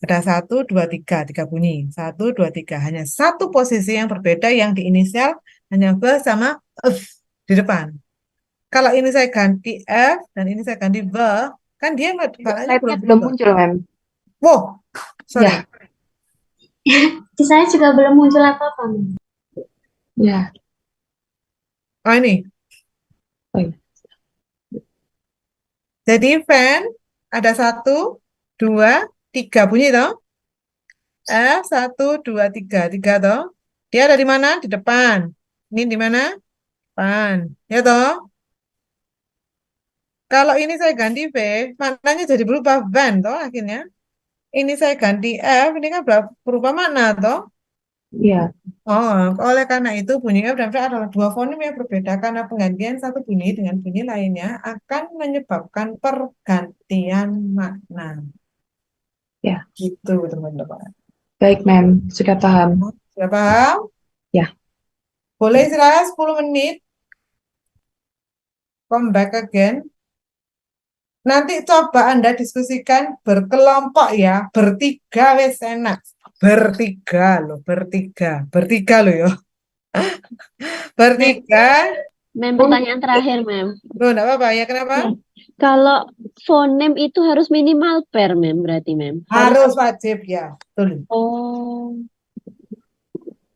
Speaker 1: Ada 1, 2, 3, 3 bunyi. 1, 2, 3. Hanya satu posisi yang berbeda yang di inisial hanya B sama F di depan. Kalau ini saya ganti F dan ini saya ganti B, kan dia balanya
Speaker 7: slide-nya
Speaker 1: belum
Speaker 7: belum
Speaker 1: berubah.
Speaker 7: muncul, Mem.
Speaker 1: Wow, sorry.
Speaker 7: Ya,
Speaker 6: Di saya juga belum muncul apa-apa, Mem.
Speaker 7: ya.
Speaker 1: Oh ini.
Speaker 7: Oh, iya.
Speaker 1: Jadi fan ada 1, 2, 3 bunyi toh. F 1, 2, 3, 3 toh. Dia ada di mana? Di depan. Ini di mana? Depan. Ya toh. Kalau ini saya ganti V, maknanya jadi berubah van toh akhirnya. Ini saya ganti F, ini kan berubah makna toh.
Speaker 7: Iya.
Speaker 1: Oh, oleh karena itu bunyi F dan V adalah dua fonem yang berbeda karena penggantian satu bunyi dengan bunyi lainnya akan menyebabkan pergantian makna.
Speaker 7: Ya.
Speaker 1: Gitu teman-teman.
Speaker 7: Baik, Mem. Sudah paham.
Speaker 1: Sudah paham?
Speaker 7: Ya.
Speaker 1: Boleh istirahat 10 menit. Come back again. Nanti coba Anda diskusikan berkelompok ya, bertiga wes enak. Bertiga loh, bertiga. Bertiga loh ya. Bertiga.
Speaker 5: Mem, pertanyaan terakhir, Mem.
Speaker 1: Loh, enggak apa-apa ya, kenapa?
Speaker 5: Ya. Kalau fonem itu harus minimal pair, Mem, berarti, Mem.
Speaker 1: Harus wajib ya. Betul.
Speaker 5: Oh,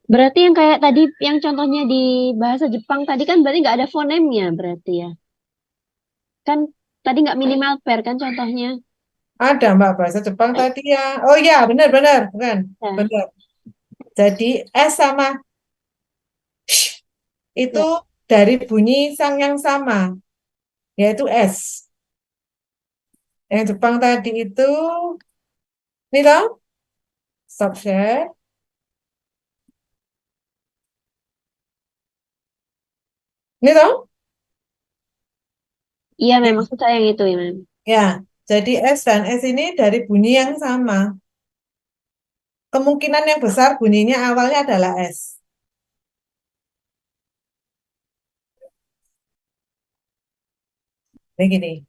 Speaker 5: berarti yang kayak tadi, yang contohnya di bahasa Jepang tadi kan berarti nggak ada fonemnya berarti ya. Kan tadi nggak minimal pair kan contohnya.
Speaker 1: Ada Mbak bahasa Jepang tadi ya. Oh iya, benar-benar, bukan?
Speaker 5: Ya,
Speaker 1: Benar. Jadi S sama sh itu
Speaker 5: ya.
Speaker 1: dari bunyi sang yang sama, yaitu S. Yang Jepang tadi itu, ini loh, stop share. Ini loh.
Speaker 5: Iya,
Speaker 1: Ya,
Speaker 5: memang susah yang itu ya, Mem.
Speaker 1: ya. Jadi S dan S ini dari bunyi yang sama. Kemungkinan yang besar bunyinya awalnya adalah S. Begini.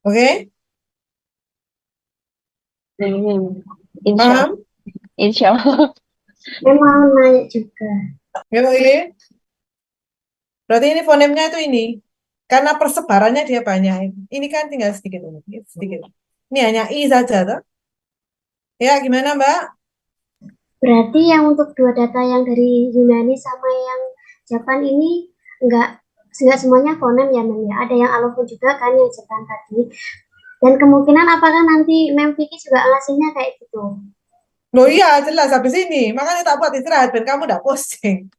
Speaker 1: Oke?
Speaker 5: Ya, Mem. Insya Allah.
Speaker 1: Paham?
Speaker 5: Insya Allah.
Speaker 6: Saya mau nanya juga.
Speaker 1: Ya, Pak Ili? Berarti ini fonemnya itu ini. Karena persebarannya dia banyak. Ini kan tinggal sedikit ini, sedikit. Ini hanya I saja, toh. Ya, gimana, Mbak?
Speaker 6: Berarti yang untuk dua data yang dari Yunani sama yang Jepang ini enggak semuanya fonem ya, Mem ya. Ada yang alofon juga kan yang Jepang tadi. Dan kemungkinan apakah nanti Mem Vicky juga ngasihnya kayak gitu?
Speaker 1: Loh iya, jelas habis ini. Makanya tak buat istirahat, dan kamu udah posting.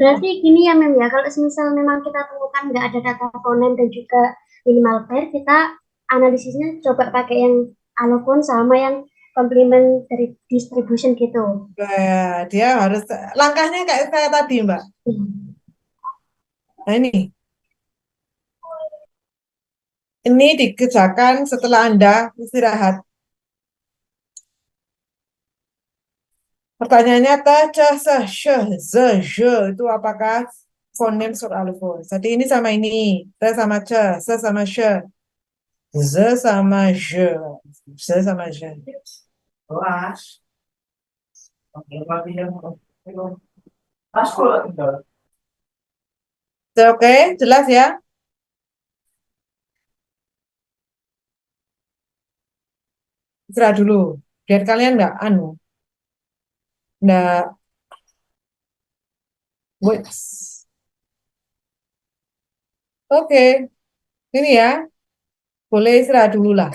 Speaker 6: Berarti gini ya, Mem ya. Kalau misal memang kita temukan nggak ada data fonem dan juga minimal pair, kita analisisnya coba pakai yang alofon sama yang complementary distribution gitu.
Speaker 1: Nah, dia harus, langkahnya kayak saya tadi, Mbak. Nah, ini dikerjakan setelah Anda istirahat. Pertanyaannya ta, ca, sa, she, ze, je itu apakah fonem sur alufon? Jadi ini sama ini, ta sama ce, se sama she, ze sama je, ze sama je. Oke, jelas ya? Istirahat dulu, biar kalian nggak nggak wait. Oke, ini ya, boleh istirahat dulu lah.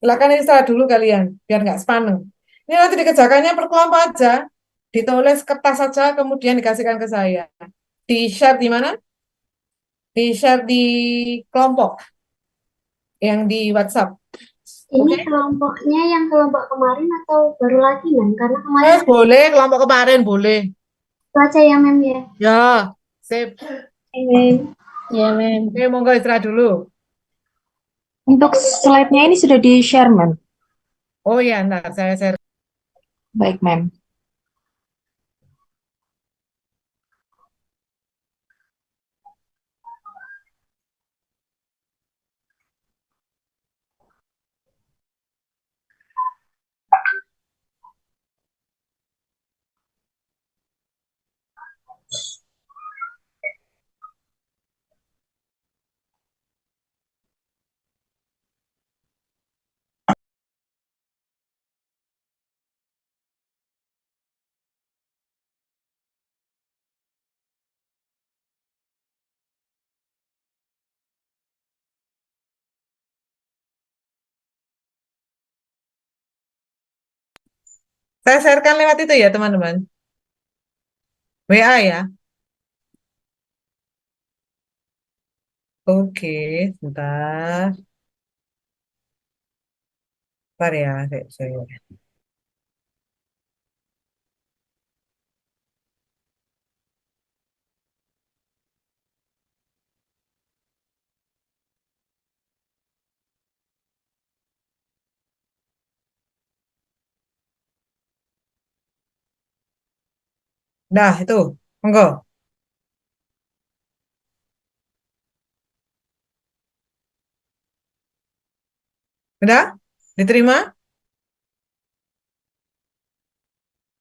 Speaker 1: Silakan istirahat dulu kalian, biar nggak sepaneng. Ini nanti dikerjakannya per kelompok aja, ditulis kertas saja, kemudian dikasihkan ke saya. Di-share di mana? Di-share di kelompok, yang di WhatsApp.
Speaker 6: Ini
Speaker 1: Oke?
Speaker 6: kelompoknya yang kelompok kemarin atau baru lagi, Mem? Karena kemarin
Speaker 1: Boleh, kelompok kemarin boleh.
Speaker 6: itu aja ya, Mem ya.
Speaker 1: Ya, sip.
Speaker 6: Mem.
Speaker 5: Ya, Mem.
Speaker 1: Oke, monggo istirahat dulu.
Speaker 7: Untuk slide-nya ini sudah di-share, Mem.
Speaker 1: Oh iya, ntar saya share.
Speaker 7: Baik, Mem.
Speaker 1: Saya sharekan lewat itu ya, teman-teman. WA ya. Oke, sebentar. Bentar ya, saya. Dah, itu. Monggo. Udah? Diterima?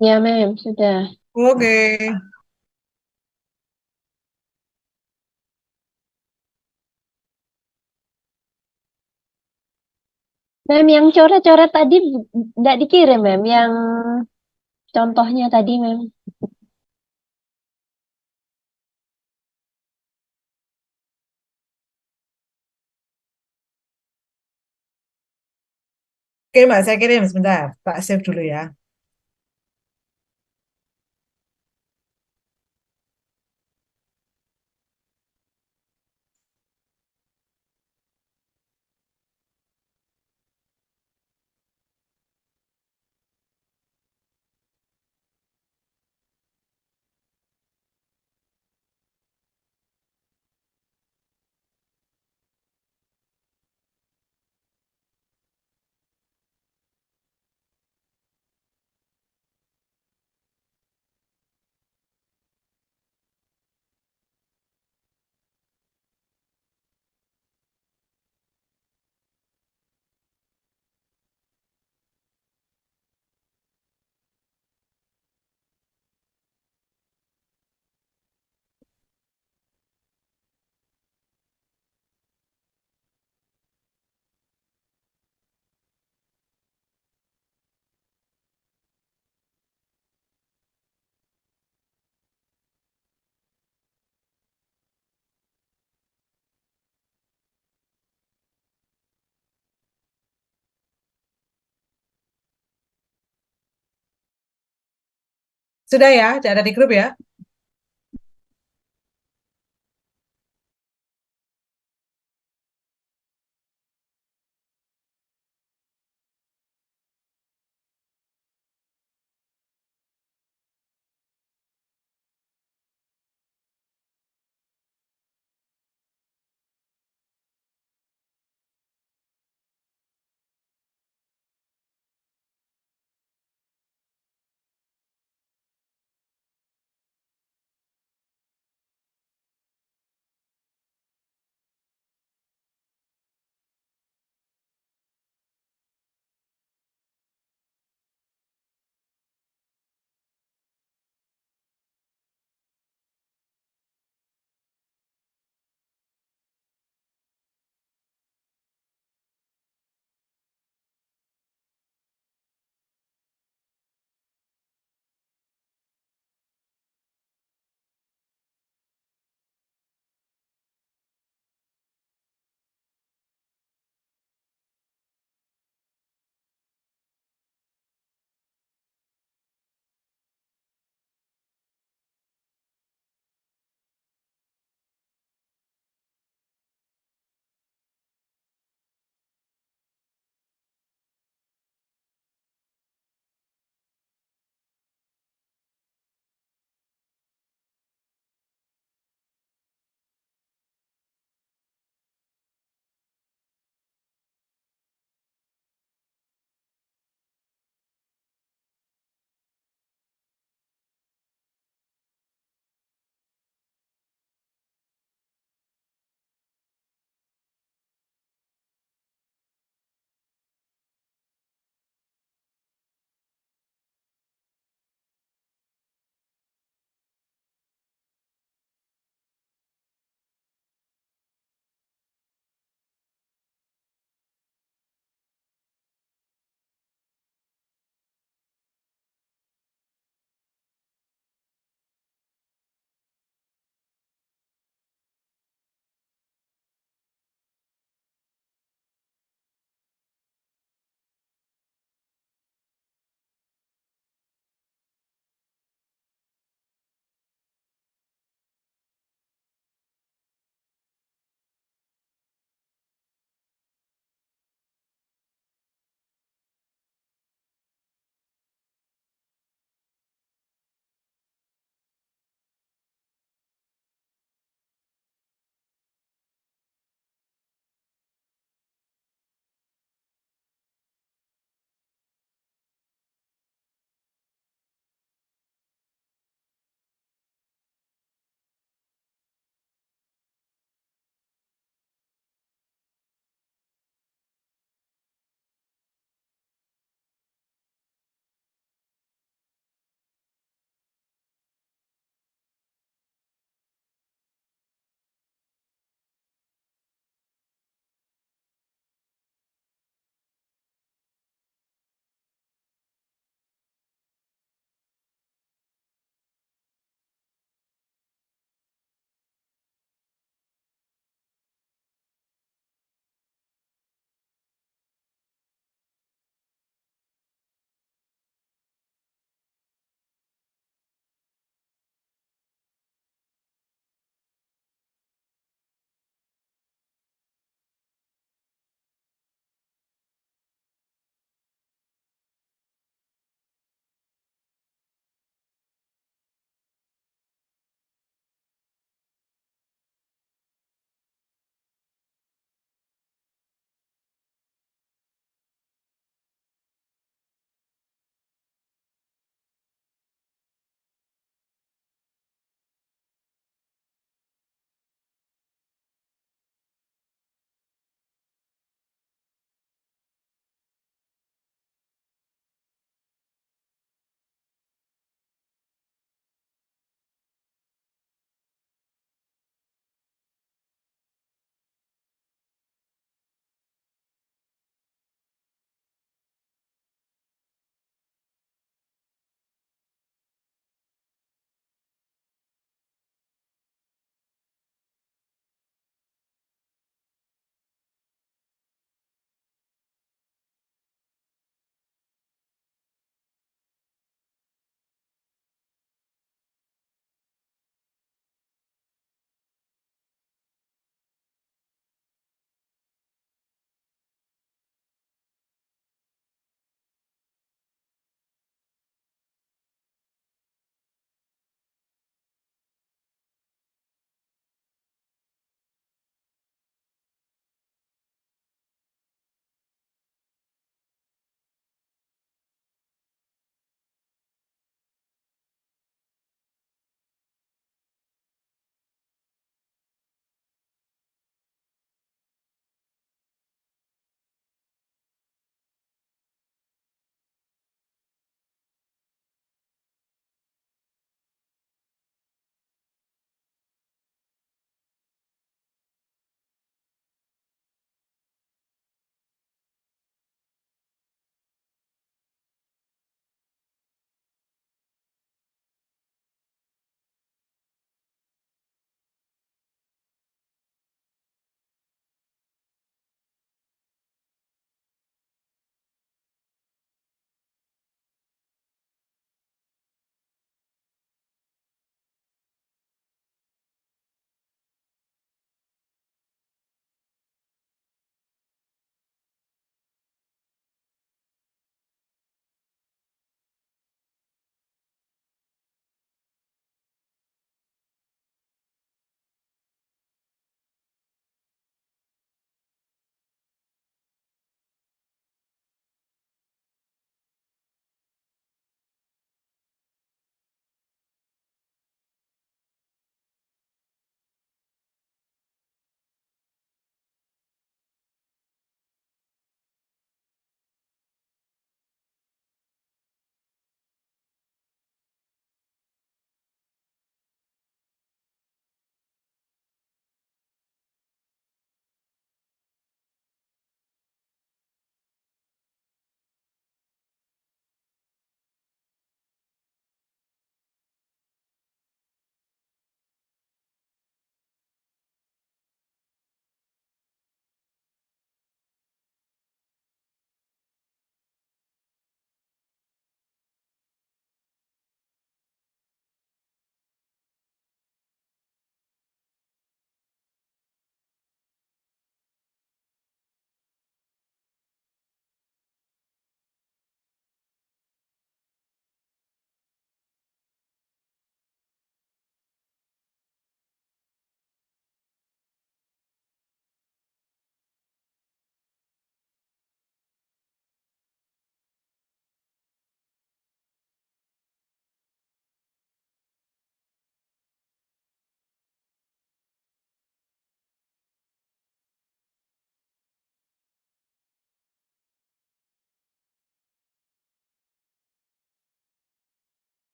Speaker 5: Ya, Mem, sudah.
Speaker 1: Oke.
Speaker 5: Mem, yang coret-coret tadi nggak dikirim, Mem. Yang contohnya tadi, Mem.
Speaker 1: Oke, Mbak, saya kirim sebentar. Tak save dulu ya. Sudah ya? Ada di grup ya?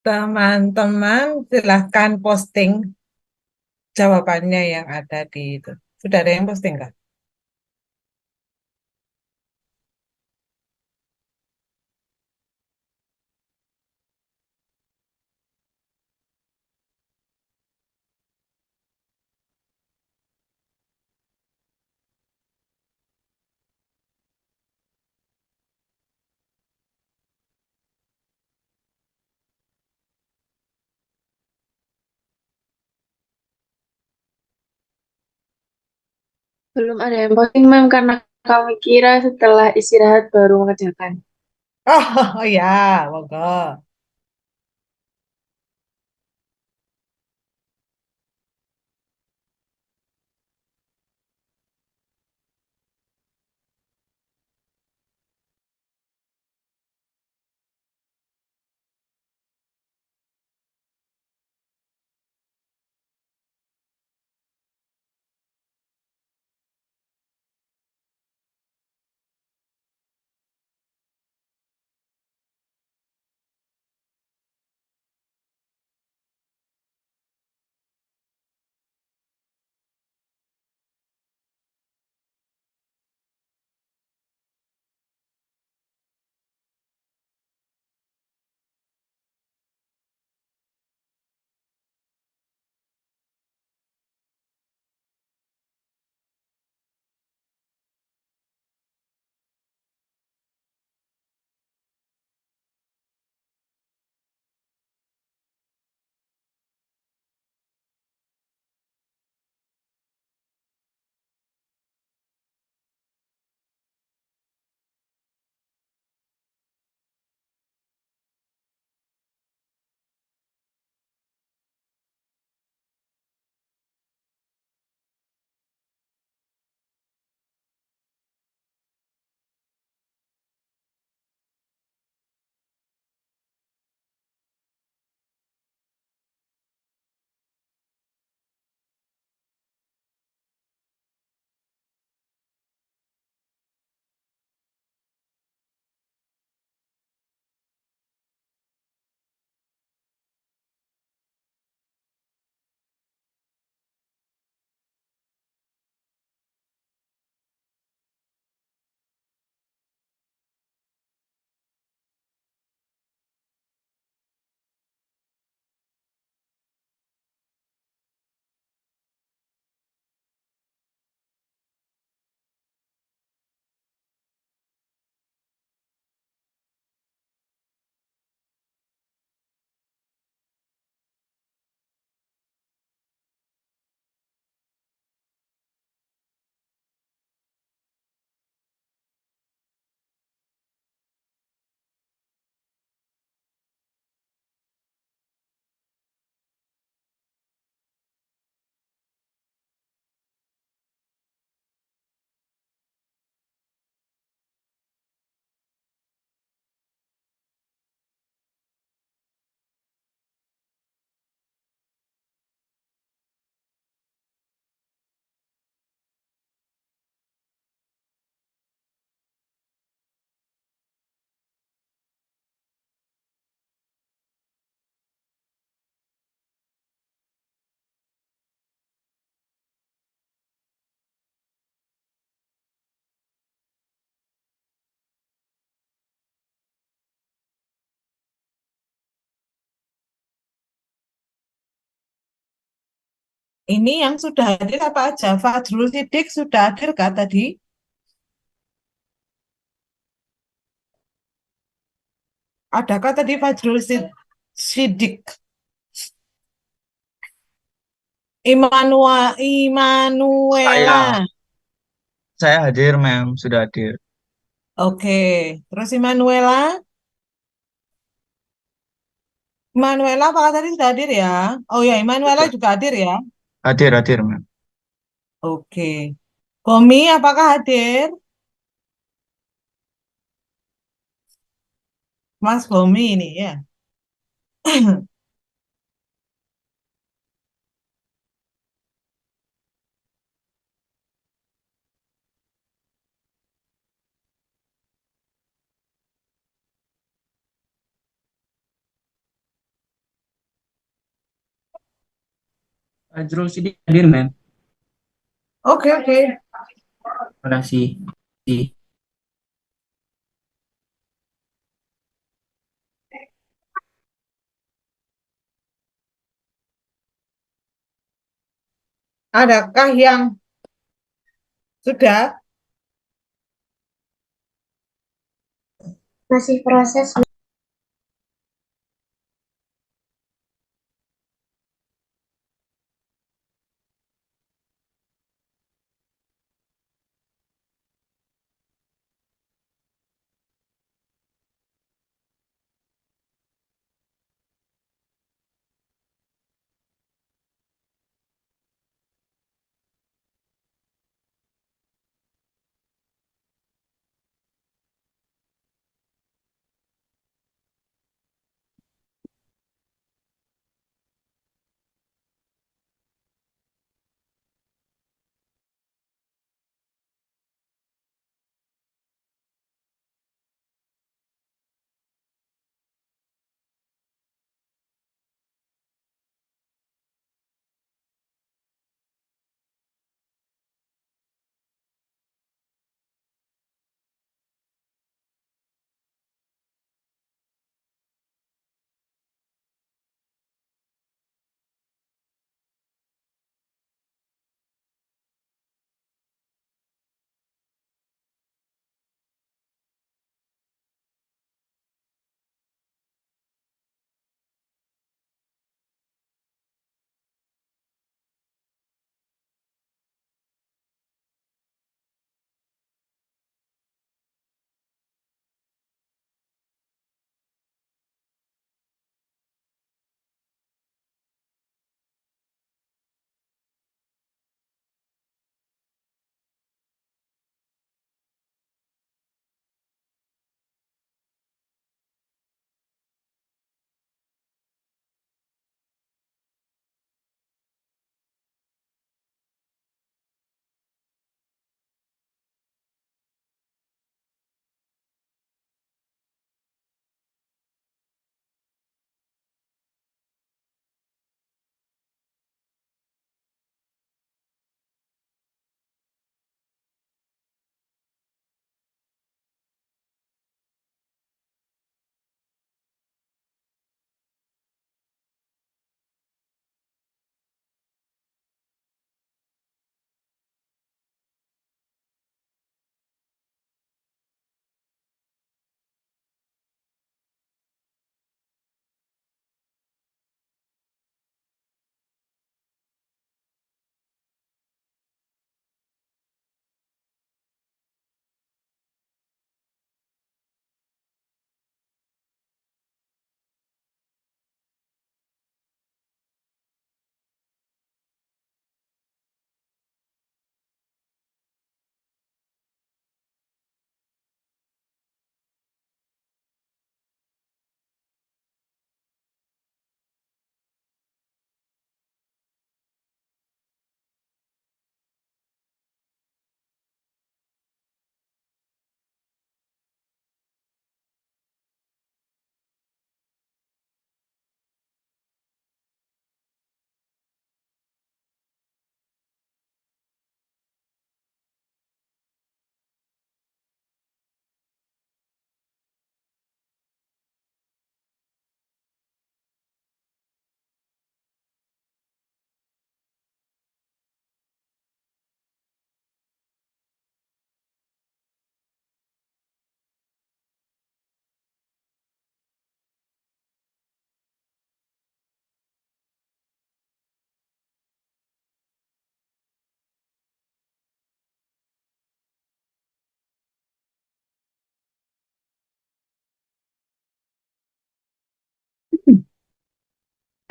Speaker 1: Teman-teman silahkan posting jawabannya yang ada di itu. Sudah ada yang posting nggak?
Speaker 2: Belum ada yang posting, Mem, karena kami kira setelah istirahat baru mengerjakan.
Speaker 1: Oh, ya, monggo. Ini yang sudah hadir apa aja? Fajrul Sidik sudah hadir kah tadi? Adakah tadi Sidik?
Speaker 4: Saya,
Speaker 1: Immanuela.
Speaker 4: saya hadir, Mem. Sudah hadir.
Speaker 1: Oke. Terus Immanuela? Immanuela apakah tadi sudah hadir ya? Oh ya, Immanuela
Speaker 4: Sudah.
Speaker 1: juga hadir ya?
Speaker 4: Hadir, hadir, Mem.
Speaker 1: Oke. Komi apakah hadir? Mas Bomi ini ya.
Speaker 3: Fajrul Sidik hadir, Mem.
Speaker 1: Oke, oke.
Speaker 3: Terima kasih.
Speaker 1: Adakah yang sudah?
Speaker 6: Masih proses.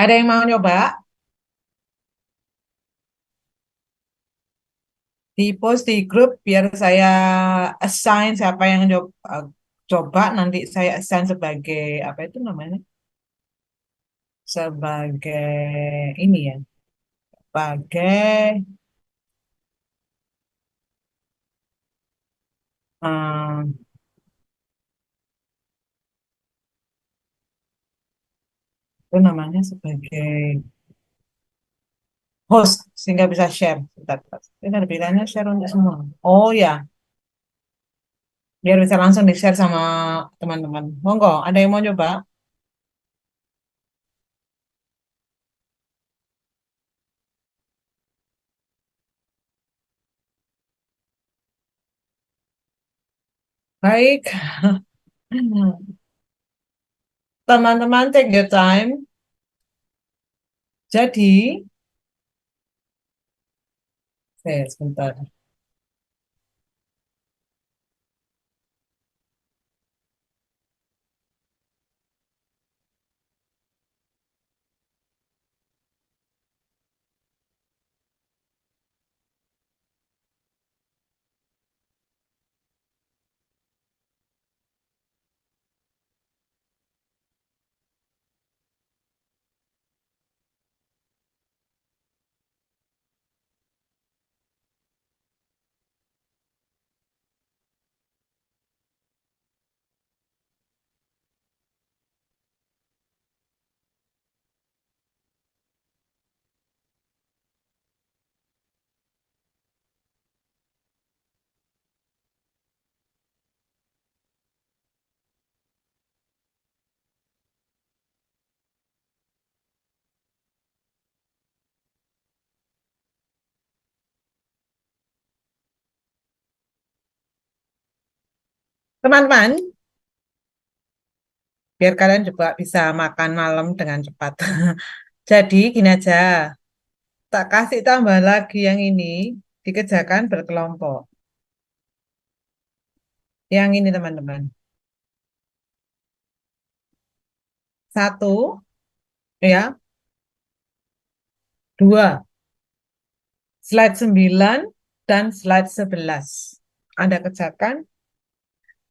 Speaker 1: Ada yang mau nyoba? Di post di grup biar saya assign siapa yang coba nanti saya assign sebagai apa itu namanya? Sebagai ini ya, sebagai eh, itu namanya sebagai host sehingga bisa share. Bentar, bentar. Ini ada pilihannya share untuk semua. Oh ya, biar bisa langsung di-share sama teman-teman. Monggo, ada yang mau coba? Baik, teman-teman take your time. Jadi, sebentar. Teman-teman, biar kalian juga bisa makan malam dengan cepat. Jadi, gini aja. Tak kasih tambah lagi yang ini, dikerjakan berkelompok. Yang ini, teman-teman. Satu, ya. Dua. Slide 9 dan slide 11. Anda kerjakan,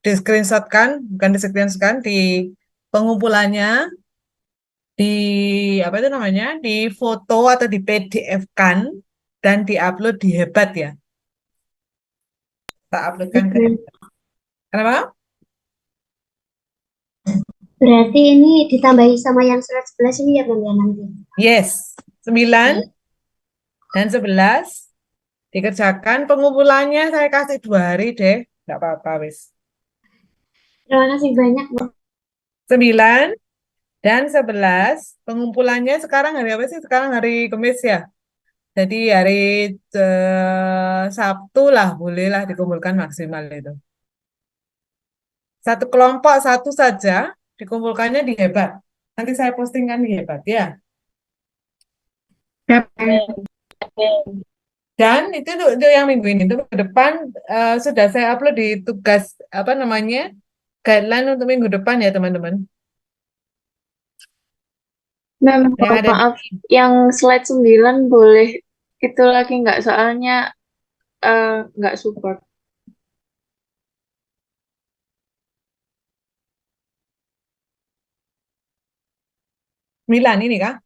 Speaker 1: di-screenshotkan, bukan di-screenshotkan, di pengumpulannya, di apa itu namanya, di foto atau di PDF-kan, dan di-upload di Hebat ya. Tak uploadkan ke Hebat. Kenapa?
Speaker 6: Berarti ini ditambahi sama yang slide 11 ini ya Bang ya nanti.
Speaker 1: Yes, 9 dan 11 dikerjakan. Pengumpulannya saya kasih 2 hari deh, nggak apa-apa wis.
Speaker 6: Terima kasih banyak Bang.
Speaker 1: 9 dan 11 pengumpulannya sekarang hari apa sih? Sekarang hari Kamis ya. Jadi hari Sabtu lah, bolehlah dikumpulkan maksimal itu. Satu kelompok satu saja dikumpulkannya di Hebat. Nanti saya postingkan di Hebat ya. Dan itu untuk yang minggu ini. Untuk ke depan sudah saya upload di tugas apa namanya guideline untuk minggu depan ya teman-teman.
Speaker 2: Mem,
Speaker 1: Yang ada
Speaker 2: maaf, yang slide 9 boleh itu lagi nggak? Soalnya nggak support.
Speaker 1: Milan ini kah?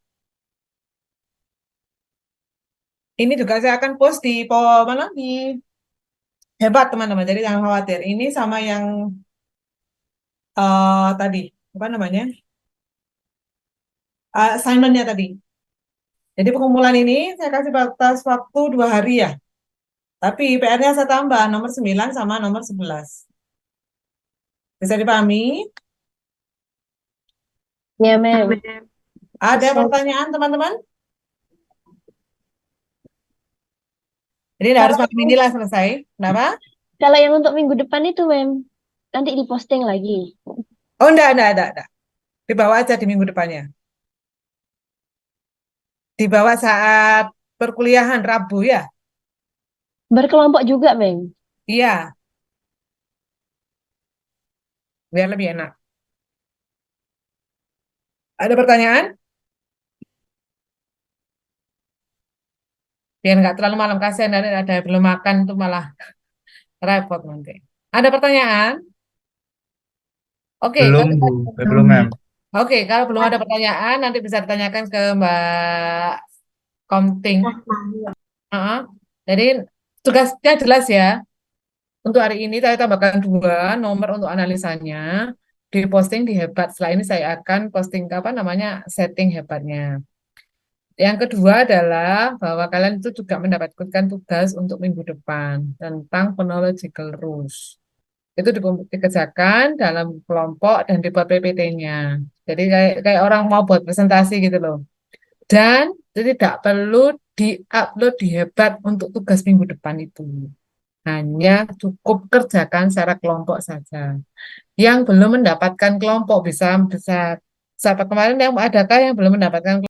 Speaker 1: Ini juga saya akan post di mana di Hebat teman-teman. Jadi jangan khawatir. Ini sama yang tadi apa namanya assignment-nya tadi. Jadi pengumpulan ini saya kasih batas waktu 2 hari ya. Tapi PR-nya saya tambah nomor 9 sama nomor 11. Bisa dipahami?
Speaker 5: Ya, Mem.
Speaker 1: Ada
Speaker 5: Bisa.
Speaker 1: pertanyaan teman-teman? Jadi nggak harus malam inilah selesai. Kenapa?
Speaker 5: Kalau yang untuk minggu depan itu, Mem, nanti diposting lagi.
Speaker 1: Oh, enggak. Dibawa aja di minggu depannya. Dibawa saat perkuliahan Rabu ya?
Speaker 5: Berkelompok juga, Mem.
Speaker 1: Iya, biar lebih enak. Ada pertanyaan? Biar nggak terlalu malam, kasihan ada yang belum makan tuh malah repot nanti. Ada pertanyaan? Oke,
Speaker 4: Belum,
Speaker 1: kalau
Speaker 4: Bu. Belum, Mem.
Speaker 1: Oke, kalau belum ada pertanyaan nanti bisa ditanyakan ke Mbak Komting. Heeh. Jadi tugasnya jelas ya. Untuk hari ini saya tambahkan 2 nomor untuk analisanya. Diposting di Hebat. Setelah ini saya akan posting apa namanya setting Hebatnya. Yang kedua adalah bahwa kalian itu juga mendapatkan tugas untuk minggu depan tentang phonological rules. Itu dikerjakan dalam kelompok dan dibuat PPT-nya. Jadi kayak orang mau buat presentasi gitu loh. Dan tidak perlu di-upload di Hebat untuk tugas minggu depan itu. Hanya cukup kerjakan secara kelompok saja. Yang belum mendapatkan kelompok bisa sampai kemarin yang adakah yang belum mendapatkan